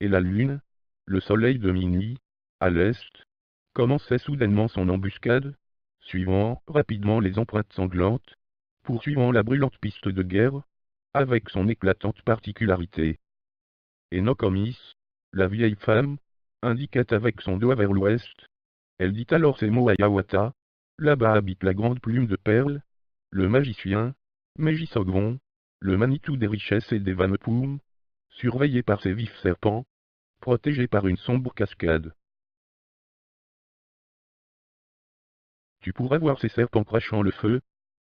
Et la lune, le soleil de minuit, à l'est, commençait soudainement son embuscade, suivant rapidement les empreintes sanglantes, poursuivant la brûlante piste de guerre, avec son éclatante particularité. Et Nokomis, la vieille femme, indiquait avec son doigt vers l'ouest. Elle dit alors ces mots à Hiawatha: là-bas habite la grande plume de perle, le magicien, Megisogwon, le Manitou des richesses et des Vamepoum, surveillé par ses vifs serpents, protégé par une sombre cascade. Tu pourrais voir ces serpents crachant le feu,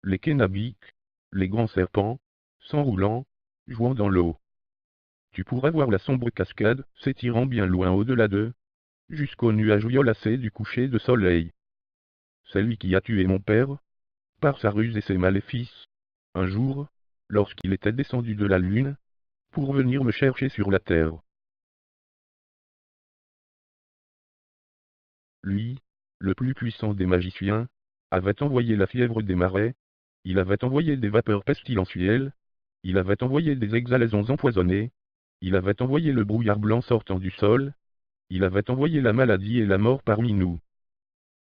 les Kenabiques, les grands serpents, s'enroulant, jouant dans l'eau. Tu pourrais voir la sombre cascade s'étirant bien loin au-delà d'eux, jusqu'aux nuages violacés du coucher de soleil. C'est lui qui a tué mon père, par sa ruse et ses maléfices, un jour, lorsqu'il était descendu de la lune, pour venir me chercher sur la terre. Lui, le plus puissant des magiciens, avait envoyé la fièvre des marais, il avait envoyé des vapeurs pestilentielles, il avait envoyé des exhalaisons empoisonnées, il avait envoyé le brouillard blanc sortant du sol, il avait envoyé la maladie et la mort parmi nous.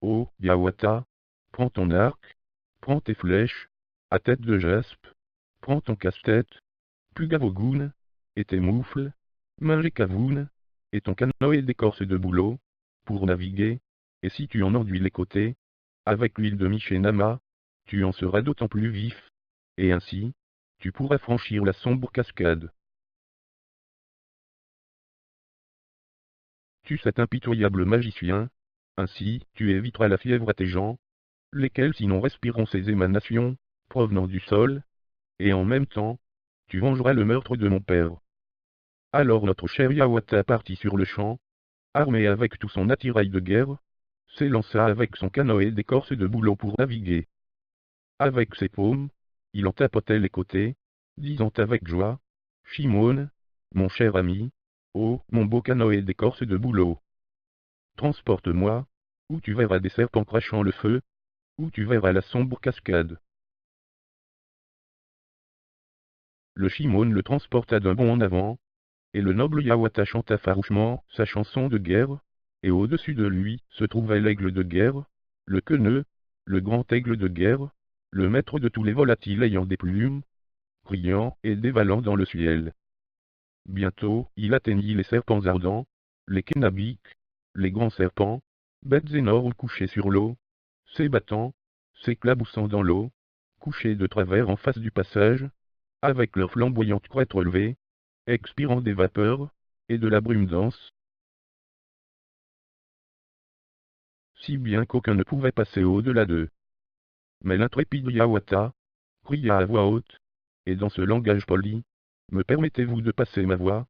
Oh, Hiawatha, prends ton arc, prends tes flèches, à tête de jaspe, prends ton casse-tête, Pugavogun, et tes moufles, Mingekavoun, et ton canoë d'écorce de bouleau, pour naviguer, et si tu en enduis les côtés, avec l'huile de Michénama, tu en seras d'autant plus vif, et ainsi, tu pourras franchir la sombre cascade. Tu cet impitoyable magicien, ainsi tu éviteras la fièvre à tes gens, lesquels sinon respireront ces émanations, provenant du sol, et en même temps, tu vengeras le meurtre de mon père. Alors notre cher Hiawatha partit sur le champ, armé avec tout son attirail de guerre, s'élança avec son canoë d'écorce de bouleau pour naviguer. Avec ses paumes, il en tapotait les côtés, disant avec joie: Shimon, mon cher ami, oh, mon beau canoë d'écorce de bouleau, transporte-moi, où tu verras des serpents crachant le feu, où tu verras la sombre cascade. Le Shimon le transporta d'un bond en avant, et le noble Hiawatha chanta farouchement sa chanson de guerre, et au-dessus de lui se trouvait l'aigle de guerre, le queneux, le grand aigle de guerre, le maître de tous les volatiles ayant des plumes, criant et dévalant dans le ciel. Bientôt, il atteignit les serpents ardents, les Kenabiques, les grands serpents, bêtes énormes couchés sur l'eau, s'ébattant, s'éclaboussant dans l'eau, couchés de travers en face du passage, avec leurs flamboyantes couettes relevées, expirant des vapeurs, et de la brume dense, si bien qu'aucun ne pouvait passer au-delà d'eux. Mais l'intrépide Yawata cria à voix haute, et dans ce langage poli, « Me permettez-vous de passer ma voix,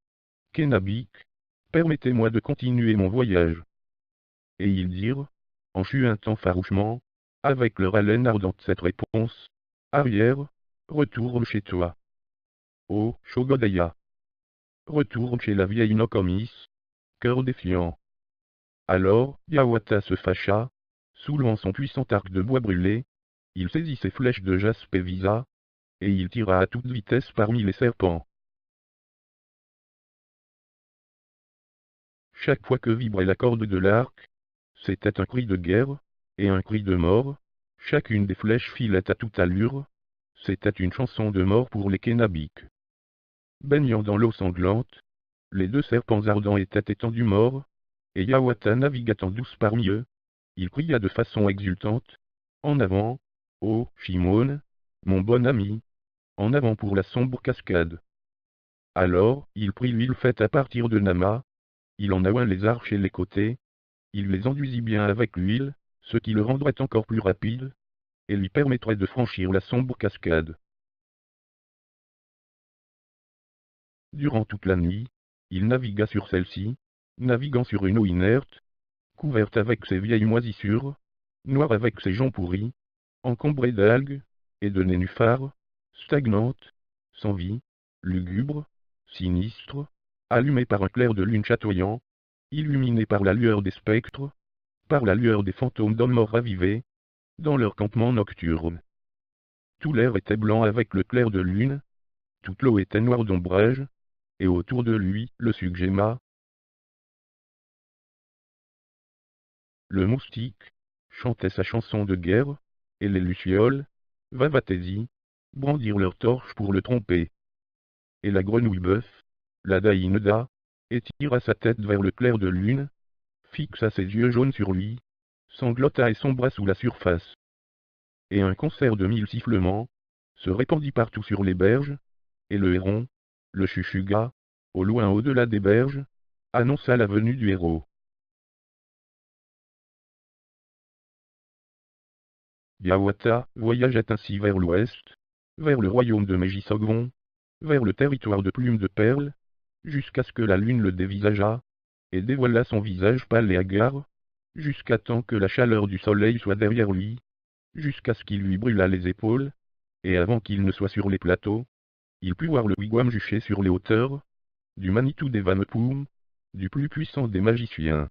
Kenabik, permettez-moi de continuer mon voyage. » Et ils dirent, en chuintant farouchement, avec leur haleine ardente cette réponse, « Arrière, retourne chez toi. Oh, Shogodaya. Retourne chez la vieille Nokomis, cœur défiant. » Alors, Yawata se fâcha, soulevant son puissant arc de bois brûlé, il saisit ses flèches de jaspe et visa, et il tira à toute vitesse parmi les serpents. Chaque fois que vibrait la corde de l'arc, c'était un cri de guerre, et un cri de mort, chacune des flèches filait à toute allure, c'était une chanson de mort pour les Kenabiks. Baignant dans l'eau sanglante, les deux serpents ardents étaient étendus morts, et Yawata naviguait en douce parmi eux, il cria de façon exultante, « En avant, ô Shimon, mon bon ami, en avant pour la sombre cascade. » Alors, il prit l'huile faite à partir de Nama, il en oint les arches et les côtés, il les enduisit bien avec l'huile, ce qui le rendrait encore plus rapide, et lui permettrait de franchir la sombre cascade. Durant toute la nuit, il navigua sur celle-ci, naviguant sur une eau inerte, couverte avec ses vieilles moisissures, noire avec ses joncs pourris, encombrée d'algues, et de nénuphars, stagnante, sans vie, lugubre, sinistre, allumée par un clair de lune chatoyant, illuminée par la lueur des spectres, par la lueur des fantômes d'hommes morts ravivés, dans leur campement nocturne. Tout l'air était blanc avec le clair de lune, toute l'eau était noire d'ombrage, et autour de lui, le Sugema, le moustique, chantait sa chanson de guerre, et les lucioles, Vavatési, brandirent leurs torches pour le tromper. Et la grenouille-bœuf, la Daïneda, étira sa tête vers le clair de lune, fixa ses yeux jaunes sur lui, sanglota et sombra sous la surface. Et un concert de 1000 sifflements se répandit partout sur les berges, et le héron, le chuchuga, au loin au-delà des berges, annonça la venue du héros. Yawata voyageait ainsi vers l'ouest, vers le royaume de Mégisogvon, vers le territoire de Plume de Perle, jusqu'à ce que la lune le dévisageât, et dévoila son visage pâle et hagard, jusqu'à temps que la chaleur du soleil soit derrière lui, jusqu'à ce qu'il lui brûlât les épaules, et avant qu'il ne soit sur les plateaux, il put voir le wigwam juché sur les hauteurs, du Manitou des Vamepoum, du plus puissant des magiciens.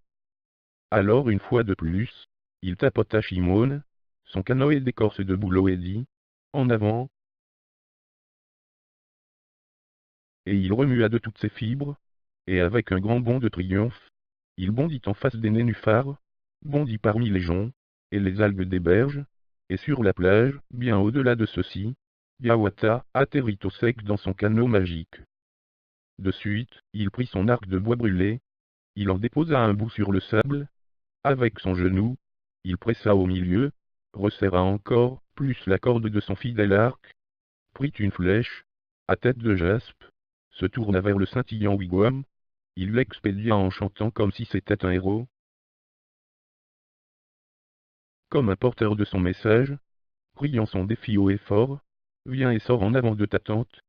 Alors une fois de plus, il tapota Shimon, son canoë d'écorce de bouleau et dit, « En avant !» Et il remua de toutes ses fibres, et avec un grand bond de triomphe, il bondit en face des nénuphars, bondit parmi les joncs, et les algues des berges, et sur la plage, bien au-delà de ceux-ci, Yawata atterrit au sec dans son canot magique. De suite, il prit son arc de bois brûlé, il en déposa un bout sur le sable, avec son genou, il pressa au milieu, resserra encore plus la corde de son fidèle arc, prit une flèche, à tête de jaspe, se tourna vers le scintillant wigwam, il l'expédia en chantant comme si c'était un héros, comme un porteur de son message, criant son défi haut et fort, « Viens et sors en avant de ta tente,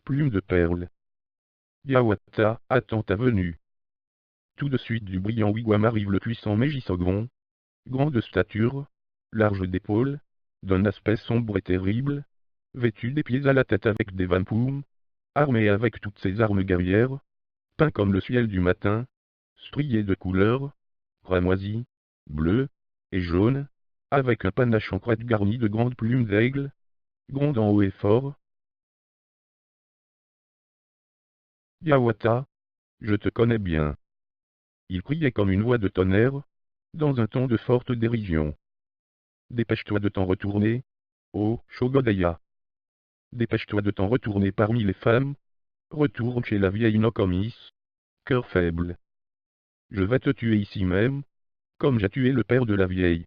Plume de Perle. » Yawata attend ta venue. Tout de suite du brillant wigwam arrive le puissant Mégisogvon, grand de stature, large d'épaules, d'un aspect sombre et terrible, vêtu des pieds à la tête avec des vampoum, armé avec toutes ses armes guerrières, peint comme le ciel du matin, strié de couleurs, cramoisi, bleu, et jaune, avec un panache en crête garni de grandes plumes d'aigle, grondant haut et fort. « Yawata, je te connais bien. » Il criait comme une voix de tonnerre, dans un ton de forte dérision. « Dépêche-toi de t'en retourner, ô Shogodaya. Dépêche-toi de t'en retourner parmi les femmes, retourne chez la vieille Nokomis, cœur faible. Je vais te tuer ici même, comme j'ai tué le père de la vieille.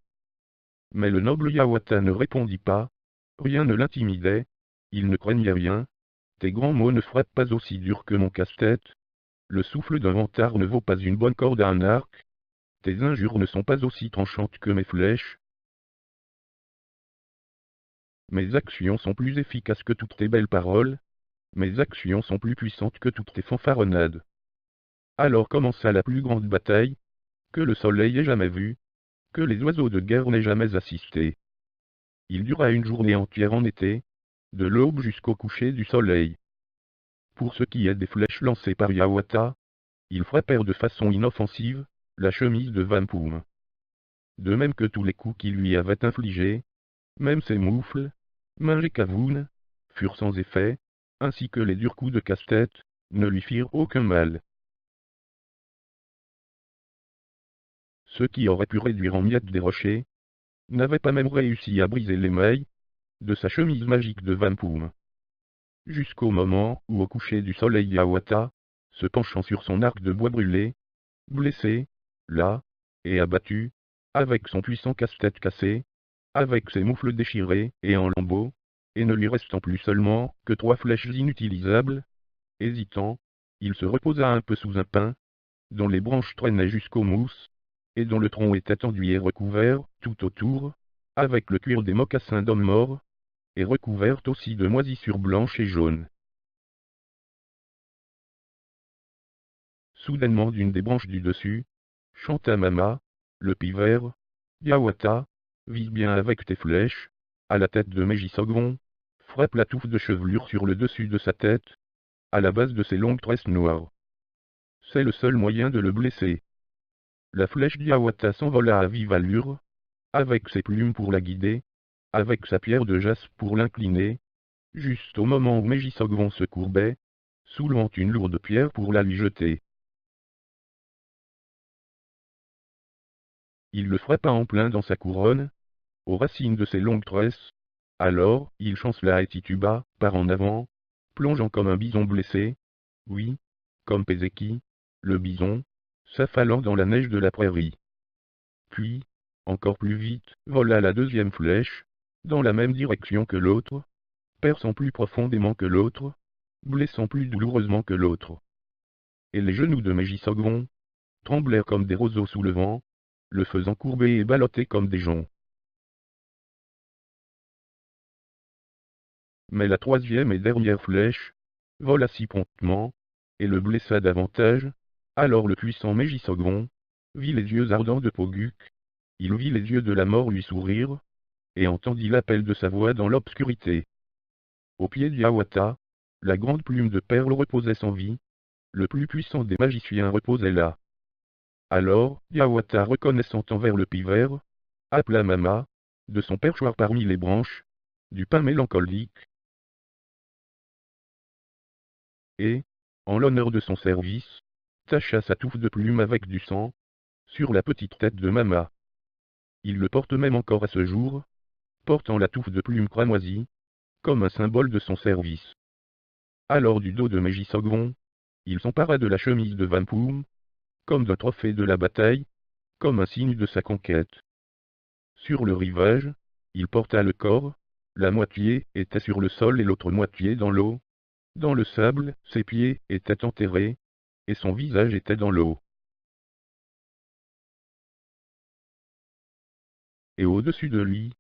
Mais le noble Hiawatha ne répondit pas, rien ne l'intimidait, il ne craignait rien, tes grands mots ne frappent pas aussi dur que mon casse-tête, le souffle d'un vantard ne vaut pas une bonne corde à un arc, tes injures ne sont pas aussi tranchantes que mes flèches. Mes actions sont plus efficaces que toutes tes belles paroles, mes actions sont plus puissantes que toutes tes fanfaronnades. Alors commença la plus grande bataille, que le soleil ait jamais vue, que les oiseaux de guerre n'aient jamais assisté. Il dura une journée entière en été, de l'aube jusqu'au coucher du soleil. Pour ce qui est des flèches lancées par Hiawatha, ils frappèrent de façon inoffensive, la chemise de Wampum. De même que tous les coups qu'il lui avait infligés, même ses moufles, Minge et Kavoun, furent sans effet, ainsi que les durs coups de casse-tête, ne lui firent aucun mal. Ceux qui auraient pu réduire en miettes des rochers, n'avaient pas même réussi à briser l'émail de sa chemise magique de Wampum. Jusqu'au moment où au coucher du soleil Hiawatha, se penchant sur son arc de bois brûlé, blessé, là, et abattu, avec son puissant casse-tête cassé, avec ses moufles déchirés et en lambeaux, et ne lui restant plus seulement que 3 flèches inutilisables, hésitant, il se reposa un peu sous un pin, dont les branches traînaient jusqu'aux mousses, et dont le tronc était enduit et recouvert, tout autour, avec le cuir des mocassins d'hommes morts, et recouverte aussi de moisissures blanches et jaunes. Soudainement d'une des branches du dessus, chanta Mama, le pivert, Hiawatha, vise bien avec tes flèches, à la tête de Megissogwon, frappe la touffe de chevelure sur le dessus de sa tête, à la base de ses longues tresses noires. C'est le seul moyen de le blesser. La flèche d'Hiawatha s'envola à vive allure, avec ses plumes pour la guider, avec sa pierre de jaspe pour l'incliner, juste au moment où Megissogwon se courbait, soulevant une lourde pierre pour la lui jeter. Il le frappa en plein dans sa couronne, aux racines de ses longues tresses. Alors, il chancela et tituba, par en avant, plongeant comme un bison blessé, oui, comme Pézéki, le bison, s'affalant dans la neige de la prairie. Puis, encore plus vite, vola la deuxième flèche, dans la même direction que l'autre, perçant plus profondément que l'autre, blessant plus douloureusement que l'autre. Et les genoux de Megissogwon tremblèrent comme des roseaux sous le vent, le faisant courber et ballotter comme des joncs. Mais la troisième et dernière flèche vola si promptement, et le blessa davantage. Alors le puissant Megissogwon vit les yeux ardents de Poguk, il vit les yeux de la mort lui sourire, et entendit l'appel de sa voix dans l'obscurité. Au pied d'Hiawatha, la grande plume de perle reposait sans vie, le plus puissant des magiciens reposait là. Alors, Hiawatha, reconnaissant envers le pivert, appela Mama, de son perchoir parmi les branches, du pain mélancolique, et, en l'honneur de son service, tacha sa touffe de plumes avec du sang, sur la petite tête de Mama. Il le porte même encore à ce jour, portant la touffe de plumes cramoisies, comme un symbole de son service. Alors du dos de Megissogwon, il s'empara de la chemise de Wampum, comme d'un trophée de la bataille, comme un signe de sa conquête. Sur le rivage, il porta le corps, la moitié était sur le sol et l'autre moitié dans l'eau. Dans le sable, ses pieds étaient enterrés, et son visage était dans l'eau. Et au-dessus de lui,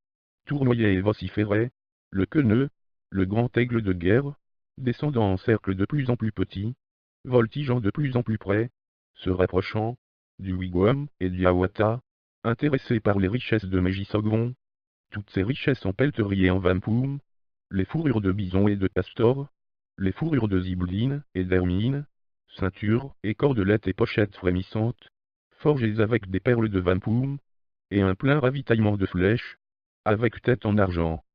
tournoyait et vociférait, le queneux, le grand aigle de guerre, descendant en cercle de plus en plus petit, voltigeant de plus en plus près, se rapprochant, du wigwam et d'Hiawatha, intéressé par les richesses de Megissogwon, toutes ces richesses en pelleterie et en Wampum, les fourrures de bison et de castor, les fourrures de zibeline et d'hermine, ceintures et cordelettes et pochettes frémissantes, forgées avec des perles de Wampum, et un plein ravitaillement de flèches, avec tête en argent.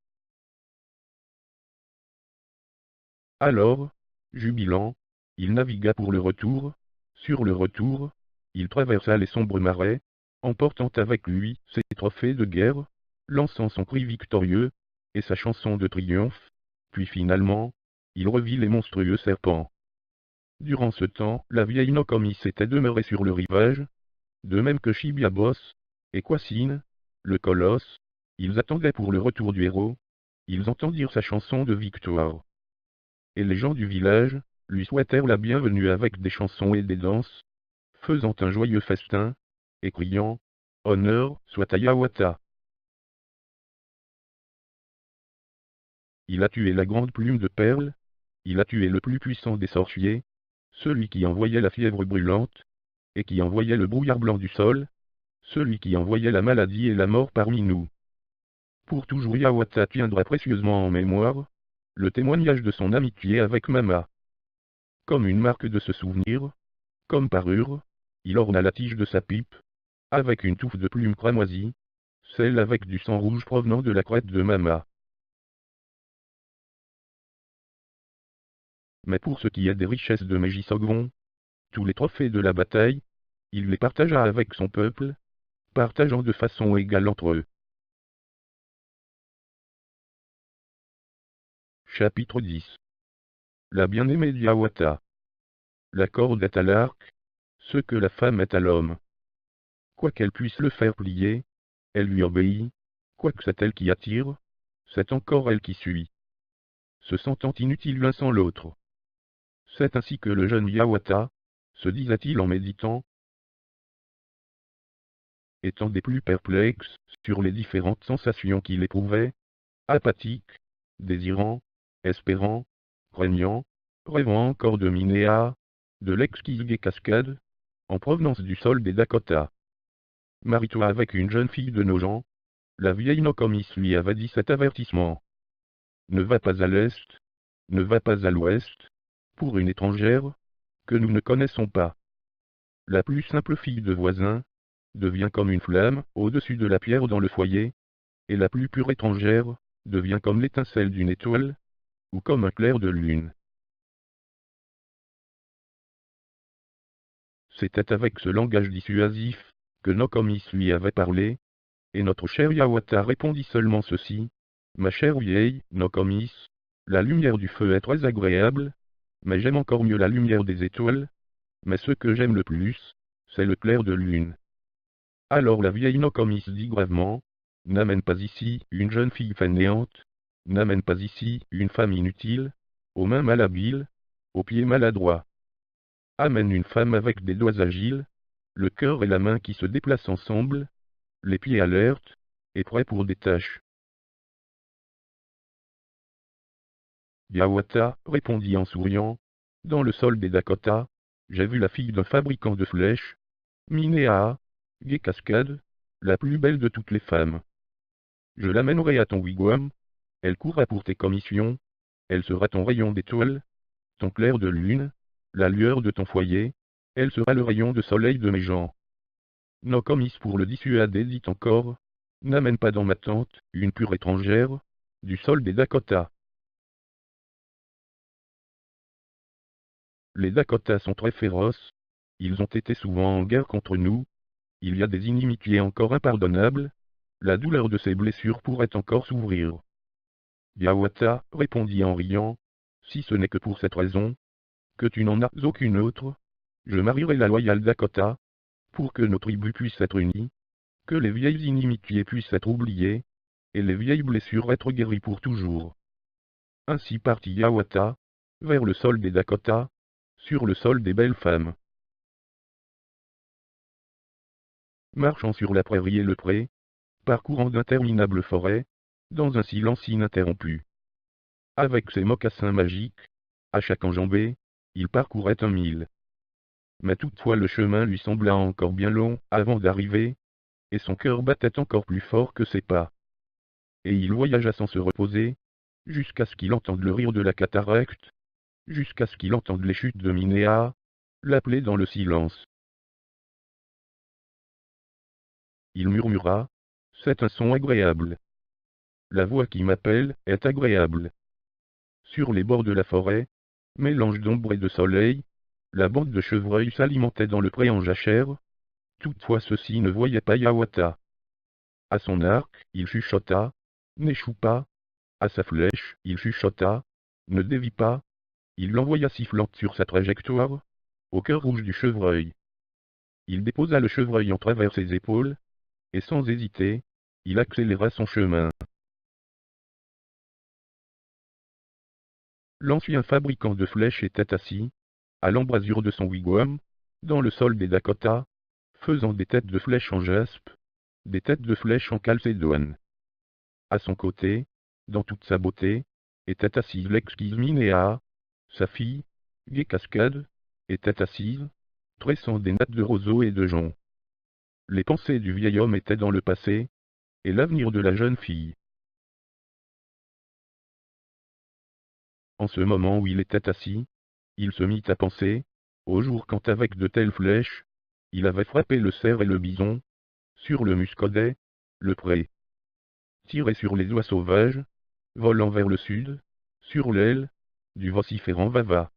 Alors, jubilant, il navigua pour le retour. Sur le retour, il traversa les sombres marais, emportant avec lui ses trophées de guerre, lançant son cri victorieux, et sa chanson de triomphe, puis finalement, il revit les monstrueux serpents. Durant ce temps, la vieille Nokomis était demeurée sur le rivage, de même que Chibiabos, et Kwasine, le colosse, Ils attendaient pour le retour du héros. Ils entendirent sa chanson de victoire. Et les gens du village lui souhaitèrent la bienvenue avec des chansons et des danses, faisant un joyeux festin, et criant « Honneur soit à Hiawatha ». Il a tué la grande plume de perle, il a tué le plus puissant des sorciers, celui qui envoyait la fièvre brûlante, et qui envoyait le brouillard blanc du sol, celui qui envoyait la maladie et la mort parmi nous. Pour toujours Hiawatha tiendra précieusement en mémoire le témoignage de son amitié avec Mama. Comme une marque de ce souvenir, comme parure, il orna la tige de sa pipe, avec une touffe de plumes cramoisies, celle avec du sang rouge provenant de la crête de Mama. Mais pour ce qui est des richesses de Megissogwon, tous les trophées de la bataille, il les partagea avec son peuple, partageant de façon égale entre eux. Chapitre 10. La bien-aimée d'Hiawatha. La corde est à l'arc, ce que la femme est à l'homme. Quoi qu'elle puisse le faire plier, elle lui obéit, quoique c'est elle qui attire, c'est encore elle qui suit. Se sentant inutile l'un sans l'autre. C'est ainsi que le jeune Hiawatha, se disait-il en méditant, étant des plus perplexes sur les différentes sensations qu'il éprouvait, apathique, désirant, espérant, craignant, rêvant encore de Minéa, de l'exquise cascade, en provenance du sol des Dakota. Marie-toi avec une jeune fille de nos gens. La vieille Nokomis lui avait dit cet avertissement. Ne va pas à l'est, ne va pas à l'ouest, pour une étrangère, que nous ne connaissons pas. La plus simple fille de voisin, devient comme une flamme au-dessus de la pierre dans le foyer, et la plus pure étrangère, devient comme l'étincelle d'une étoile, ou comme un clair de lune. C'était avec ce langage dissuasif, que Nokomis lui avait parlé, et notre cher Hiawatha répondit seulement ceci, « Ma chère vieille Nokomis, la lumière du feu est très agréable, mais j'aime encore mieux la lumière des étoiles, mais ce que j'aime le plus, c'est le clair de lune. » Alors la vieille Nokomis dit gravement, « N'amène pas ici une jeune fille fainéante, n'amène pas ici une femme inutile, aux mains malhabiles, aux pieds maladroits. Amène une femme avec des doigts agiles, le cœur et la main qui se déplacent ensemble, les pieds alertes, et prêts pour des tâches. » Hiawatha répondit en souriant, « Dans le sol des Dakota, j'ai vu la fille d'un fabricant de flèches, Minéa, Cascade, la plus belle de toutes les femmes. Je l'amènerai à ton wigwam, elle courra pour tes commissions, elle sera ton rayon d'étoile, ton clair de lune, la lueur de ton foyer, elle sera le rayon de soleil de mes gens. » Nokomis pour le dissuader dit encore, « N'amène pas dans ma tente une pure étrangère, du sol des Dakota. » Les Dakota sont très féroces, ils ont été souvent en guerre contre nous, il y a des inimitiés encore impardonnables, la douleur de ces blessures pourrait encore s'ouvrir. Hiawatha répondit en riant, « Si ce n'est que pour cette raison, que tu n'en as aucune autre, je marierai la loyale Dakota, pour que nos tribus puissent être unies, que les vieilles inimitiés puissent être oubliées, et les vieilles blessures être guéries pour toujours. » Ainsi partit Hiawatha, vers le sol des Dakota, sur le sol des belles femmes. Marchant sur la prairie et le pré, parcourant d'interminables forêts, dans un silence ininterrompu. Avec ses mocassins magiques, à chaque enjambée, il parcourait 1 mille. Mais toutefois le chemin lui sembla encore bien long avant d'arriver, et son cœur battait encore plus fort que ses pas. Et il voyagea sans se reposer, jusqu'à ce qu'il entende le rire de la cataracte, jusqu'à ce qu'il entende les chutes de Minéa, l'appeler dans le silence. Il murmura, « C'est un son agréable. La voix qui m'appelle est agréable. » Sur les bords de la forêt, mélange d'ombre et de soleil, la bande de chevreuils s'alimentait dans le pré en jachère. Toutefois ceux-ci ne voyaient pas Hiawatha. À son arc, il chuchota, « N'échoue pas. » À sa flèche, il chuchota, « Ne dévie pas. » Il l'envoya sifflante sur sa trajectoire, au cœur rouge du chevreuil. Il déposa le chevreuil en travers ses épaules, et sans hésiter, il accéléra son chemin. L'ancien fabricant de flèches était assis, à l'embrasure de son wigwam, dans le sol des Dakotas, faisant des têtes de flèches en jaspe, des têtes de flèches en calcédoine. À son côté, dans toute sa beauté, était assise l'exquise Minéa, sa fille, Gai Cascade, était assise, tressant des nattes de roseaux et de joncs. Les pensées du vieil homme étaient dans le passé, et l'avenir de la jeune fille. En ce moment où il était assis, il se mit à penser, au jour quand avec de telles flèches, il avait frappé le cerf et le bison, sur le muscadet, le pré. Tiré sur les oies sauvages, volant vers le sud, sur l'aile, du vociférant Vava.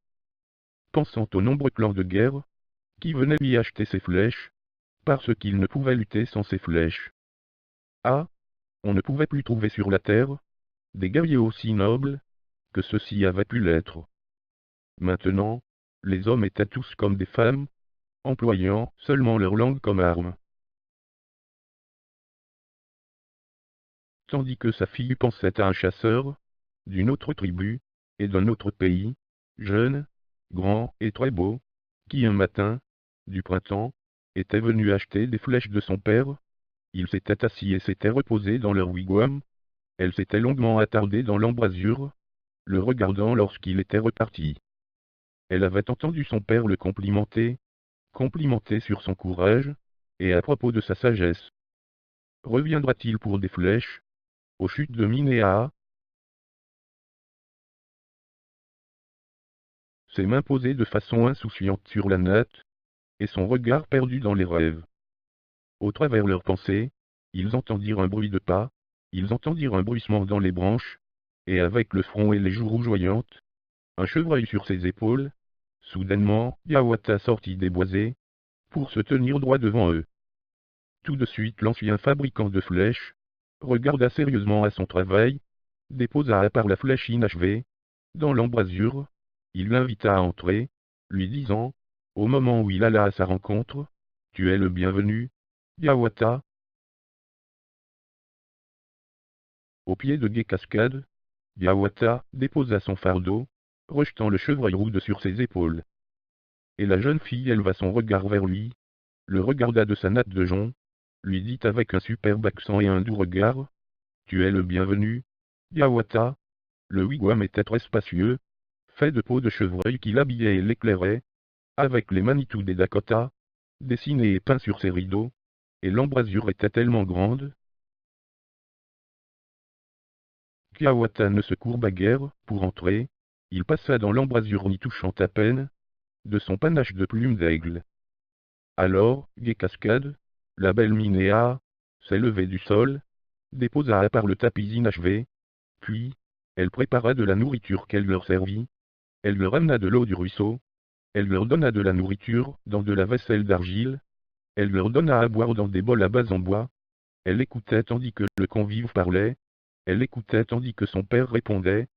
Pensant aux nombreux clans de guerre, qui venaient lui acheter ses flèches, parce qu'il ne pouvait lutter sans ses flèches. Ah, on ne pouvait plus trouver sur la terre, des guerriers aussi nobles, que ceux-ci avaient pu l'être. Maintenant, les hommes étaient tous comme des femmes, employant seulement leur langue comme arme. Tandis que sa fille pensait à un chasseur, d'une autre tribu, et d'un autre pays, jeune, grand et très beau, qui un matin, du printemps, était venu acheter des flèches de son père. Il s'était assis et s'était reposé dans leur wigwam. Elle s'était longuement attardée dans l'embrasure, le regardant lorsqu'il était reparti. Elle avait entendu son père le complimenter sur son courage, et à propos de sa sagesse. Reviendra-t-il pour des flèches, aux chutes de Minéa? Ses mains posées de façon insouciante sur la natte, et son regard perdu dans les rêves. Au travers leurs pensées, ils entendirent un bruit de pas, ils entendirent un bruissement dans les branches, et avec le front et les joues rougeoyantes, un chevreuil sur ses épaules, soudainement, Yawata sortit des boisés, pour se tenir droit devant eux. Tout de suite l'ancien fabricant de flèches, regarda sérieusement à son travail, déposa à part la flèche inachevée, dans l'embrasure, il l'invita à entrer, lui disant, au moment où il alla à sa rencontre, « Tu es le bienvenu, Yawata. » Au pied de Gai Cascade, Yawata déposa son fardeau, rejetant le chevreuil rouge sur ses épaules. Et la jeune fille éleva son regard vers lui, le regarda de sa natte de jonc, lui dit avec un superbe accent et un doux regard, « Tu es le bienvenu, Yawata. » Le wigwam était très spacieux, fait de peau de chevreuil qui l'habillait et l'éclairait, avec les Manitou des Dakotas, dessinés et peints sur ses rideaux, et l'embrasure était tellement grande qu'Yawata ne se courba guère pour entrer, il passa dans l'embrasure n'y touchant à peine, de son panache de plumes d'aigle. Alors, Gai Cascade, la belle Minéa, s'est levée du sol, déposa à part le tapis inachevé, puis, elle prépara de la nourriture qu'elle leur servit, elle leur amena de l'eau du ruisseau, elle leur donna de la nourriture dans de la vaisselle d'argile, elle leur donna à boire dans des bols à base en bois, elle écoutait tandis que le convive parlait, elle écoutait tandis que son père répondait,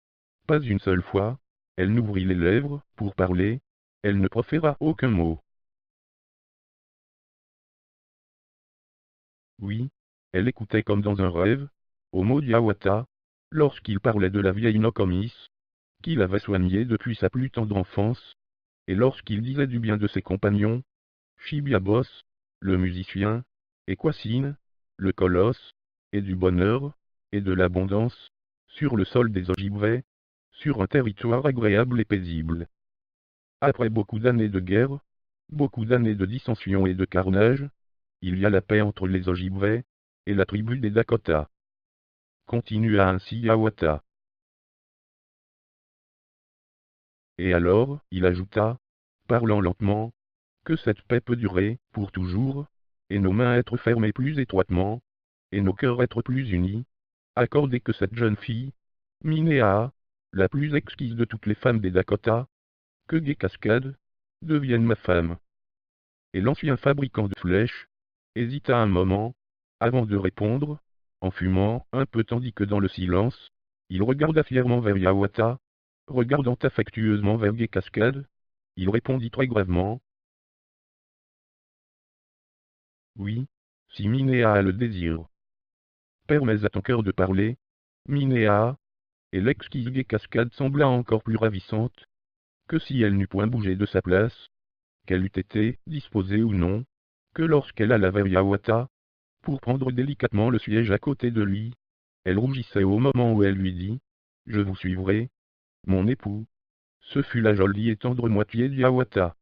pas une seule fois, elle n'ouvrit les lèvres pour parler, elle ne proféra aucun mot. Oui, elle écoutait comme dans un rêve, au mot d'Yawata, lorsqu'il parlait de la vieille Nokomis, qu'il avait soignée depuis sa plus tendre enfance, et lorsqu'il disait du bien de ses compagnons, Chibiabos, le musicien, et Kwassine, le colosse, et du bonheur, et de l'abondance, sur le sol des Ojibwés, sur un territoire agréable et paisible. Après beaucoup d'années de guerre, beaucoup d'années de dissension et de carnage, il y a la paix entre les Ojibwés et la tribu des Dakotas. Continua ainsi Yawata. Et alors, il ajouta, parlant lentement, que cette paix peut durer, pour toujours, et nos mains être fermées plus étroitement, et nos cœurs être plus unis, accordez que cette jeune fille, Minéa, la plus exquise de toutes les femmes des Dakotas, que Gai Cascade, devienne ma femme. Et l'ancien fabricant de flèches, hésita un moment, avant de répondre, en fumant un peu tandis que dans le silence, il regarda fièrement vers Yawata, regardant affectueusement vers Gai Cascade, il répondit très gravement, « Oui, si Minéa a le désir. » Permets à ton cœur de parler, Minéa. Et l'exquise cascade sembla encore plus ravissante que si elle n'eût point bougé de sa place, qu'elle eût été, disposée ou non, que lorsqu'elle alla vers Yawata, pour prendre délicatement le siège à côté de lui, elle rougissait au moment où elle lui dit « Je vous suivrai, mon époux ». Ce fut la jolie et tendre moitié d'Yawata.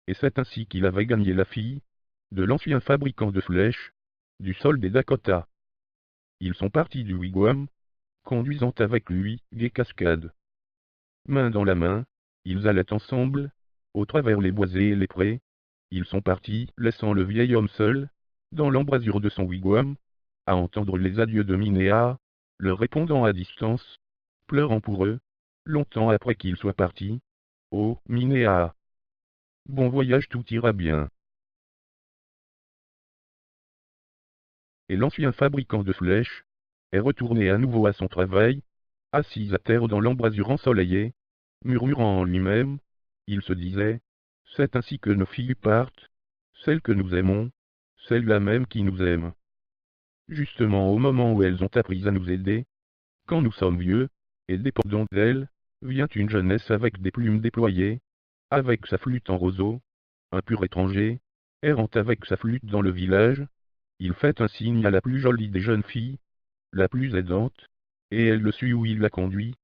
Et c'est ainsi qu'il avait gagné la fille de l'ancien fabricant de flèches du sol des Dakota. Ils sont partis du wigwam, conduisant avec lui Gai Cascade. Main dans la main, ils allaient ensemble, au travers les boisés et les prés. Ils sont partis, laissant le vieil homme seul, dans l'embrasure de son wigwam, à entendre les adieux de Minéa, leur répondant à distance, pleurant pour eux, longtemps après qu'ils soient partis. Oh, Minéa! Bon voyage, tout ira bien. Et l'ancien fabricant de flèches est retourné à nouveau à son travail, assis à terre dans l'embrasure ensoleillée, murmurant en lui-même, il se disait, c'est ainsi que nos filles partent, celles que nous aimons, celles-là même qui nous aiment. Justement au moment où elles ont appris à nous aider, quand nous sommes vieux, et dépendants d'elles, vient une jeunesse avec des plumes déployées, avec sa flûte en roseau, un pur étranger, errant avec sa flûte dans le village, il fait un signe à la plus jolie des jeunes filles, la plus aidante, et elle le suit où il la conduit,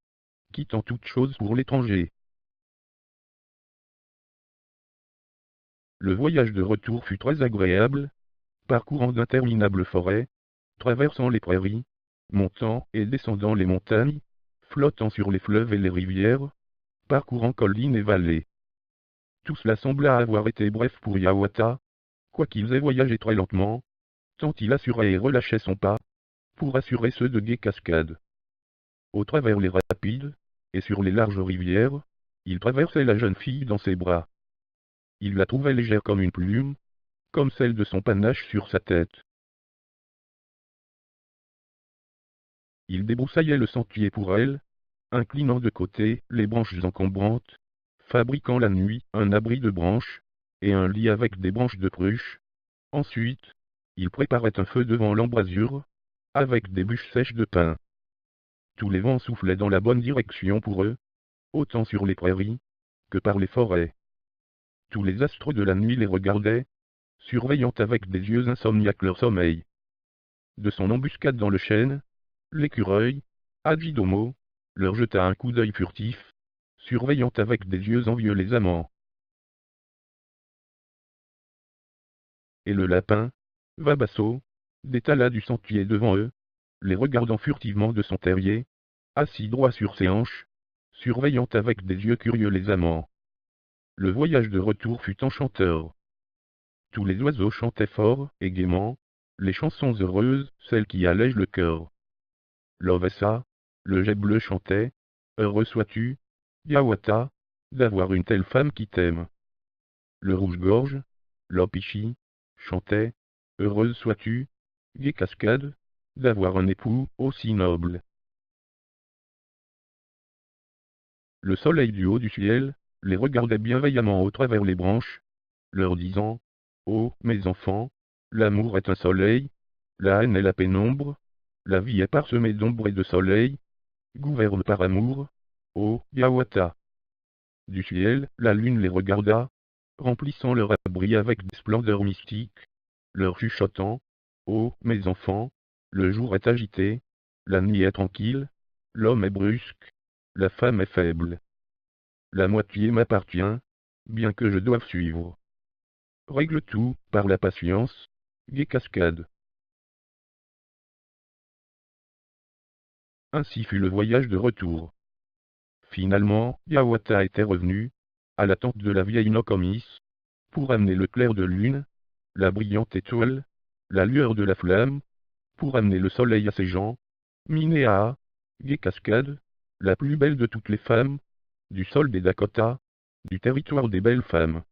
quittant toute chose pour l'étranger. Le voyage de retour fut très agréable, parcourant d'interminables forêts, traversant les prairies, montant et descendant les montagnes, flottant sur les fleuves et les rivières, parcourant collines et vallées. Tout cela sembla avoir été bref pour Yawata, quoiqu'ils aient voyagé très lentement, tant il assurait et relâchait son pas, pour assurer ceux de Gai Cascade. Au travers les rapides, et sur les larges rivières, il traversait la jeune fille dans ses bras. Il la trouvait légère comme une plume, comme celle de son panache sur sa tête. Il débroussaillait le sentier pour elle, inclinant de côté les branches encombrantes, fabriquant la nuit un abri de branches, et un lit avec des branches de pruche. Ensuite, il préparait un feu devant l'embrasure, avec des bûches sèches de pin. Tous les vents soufflaient dans la bonne direction pour eux, autant sur les prairies, que par les forêts. Tous les astres de la nuit les regardaient, surveillant avec des yeux insomniaques leur sommeil. De son embuscade dans le chêne, l'écureuil, Ajidomo, leur jeta un coup d'œil furtif, surveillant avec des yeux envieux les amants. Et le lapin, Vabasso, détala du sentier devant eux, les regardant furtivement de son terrier, assis droit sur ses hanches, surveillant avec des yeux curieux les amants. Le voyage de retour fut enchanteur. Tous les oiseaux chantaient fort et gaiement, les chansons heureuses, celles qui allègent le cœur. L'ovessa, le jet bleu chantait, heureux sois-tu, Yawata, d'avoir une telle femme qui t'aime. Le rouge-gorge, l'opichi, chantait, heureuse sois-tu, Gai Cascade, d'avoir un époux aussi noble. Le soleil du haut du ciel les regardait bienveillamment au travers les branches, leur disant « Oh, mes enfants, l'amour est un soleil, la haine est la pénombre, la vie est parsemée d'ombre et de soleil, gouverne par amour, oh, Yawata ». Du ciel, la lune les regarda, remplissant leur abri avec des splendeurs mystiques, leur chuchotant « Oh, mes enfants, le jour est agité, la nuit est tranquille, l'homme est brusque, la femme est faible. La moitié m'appartient, bien que je doive suivre. Règle tout, par la patience, Gai Cascade. Ainsi fut le voyage de retour. Finalement, Yawata était revenu, à la tente de la vieille Nokomis, pour amener le clair de lune, la brillante étoile, la lueur de la flamme, pour amener le soleil à ses gens, Minéa, Gai Cascade, la plus belle de toutes les femmes, du sol des Dakota, du territoire des belles femmes.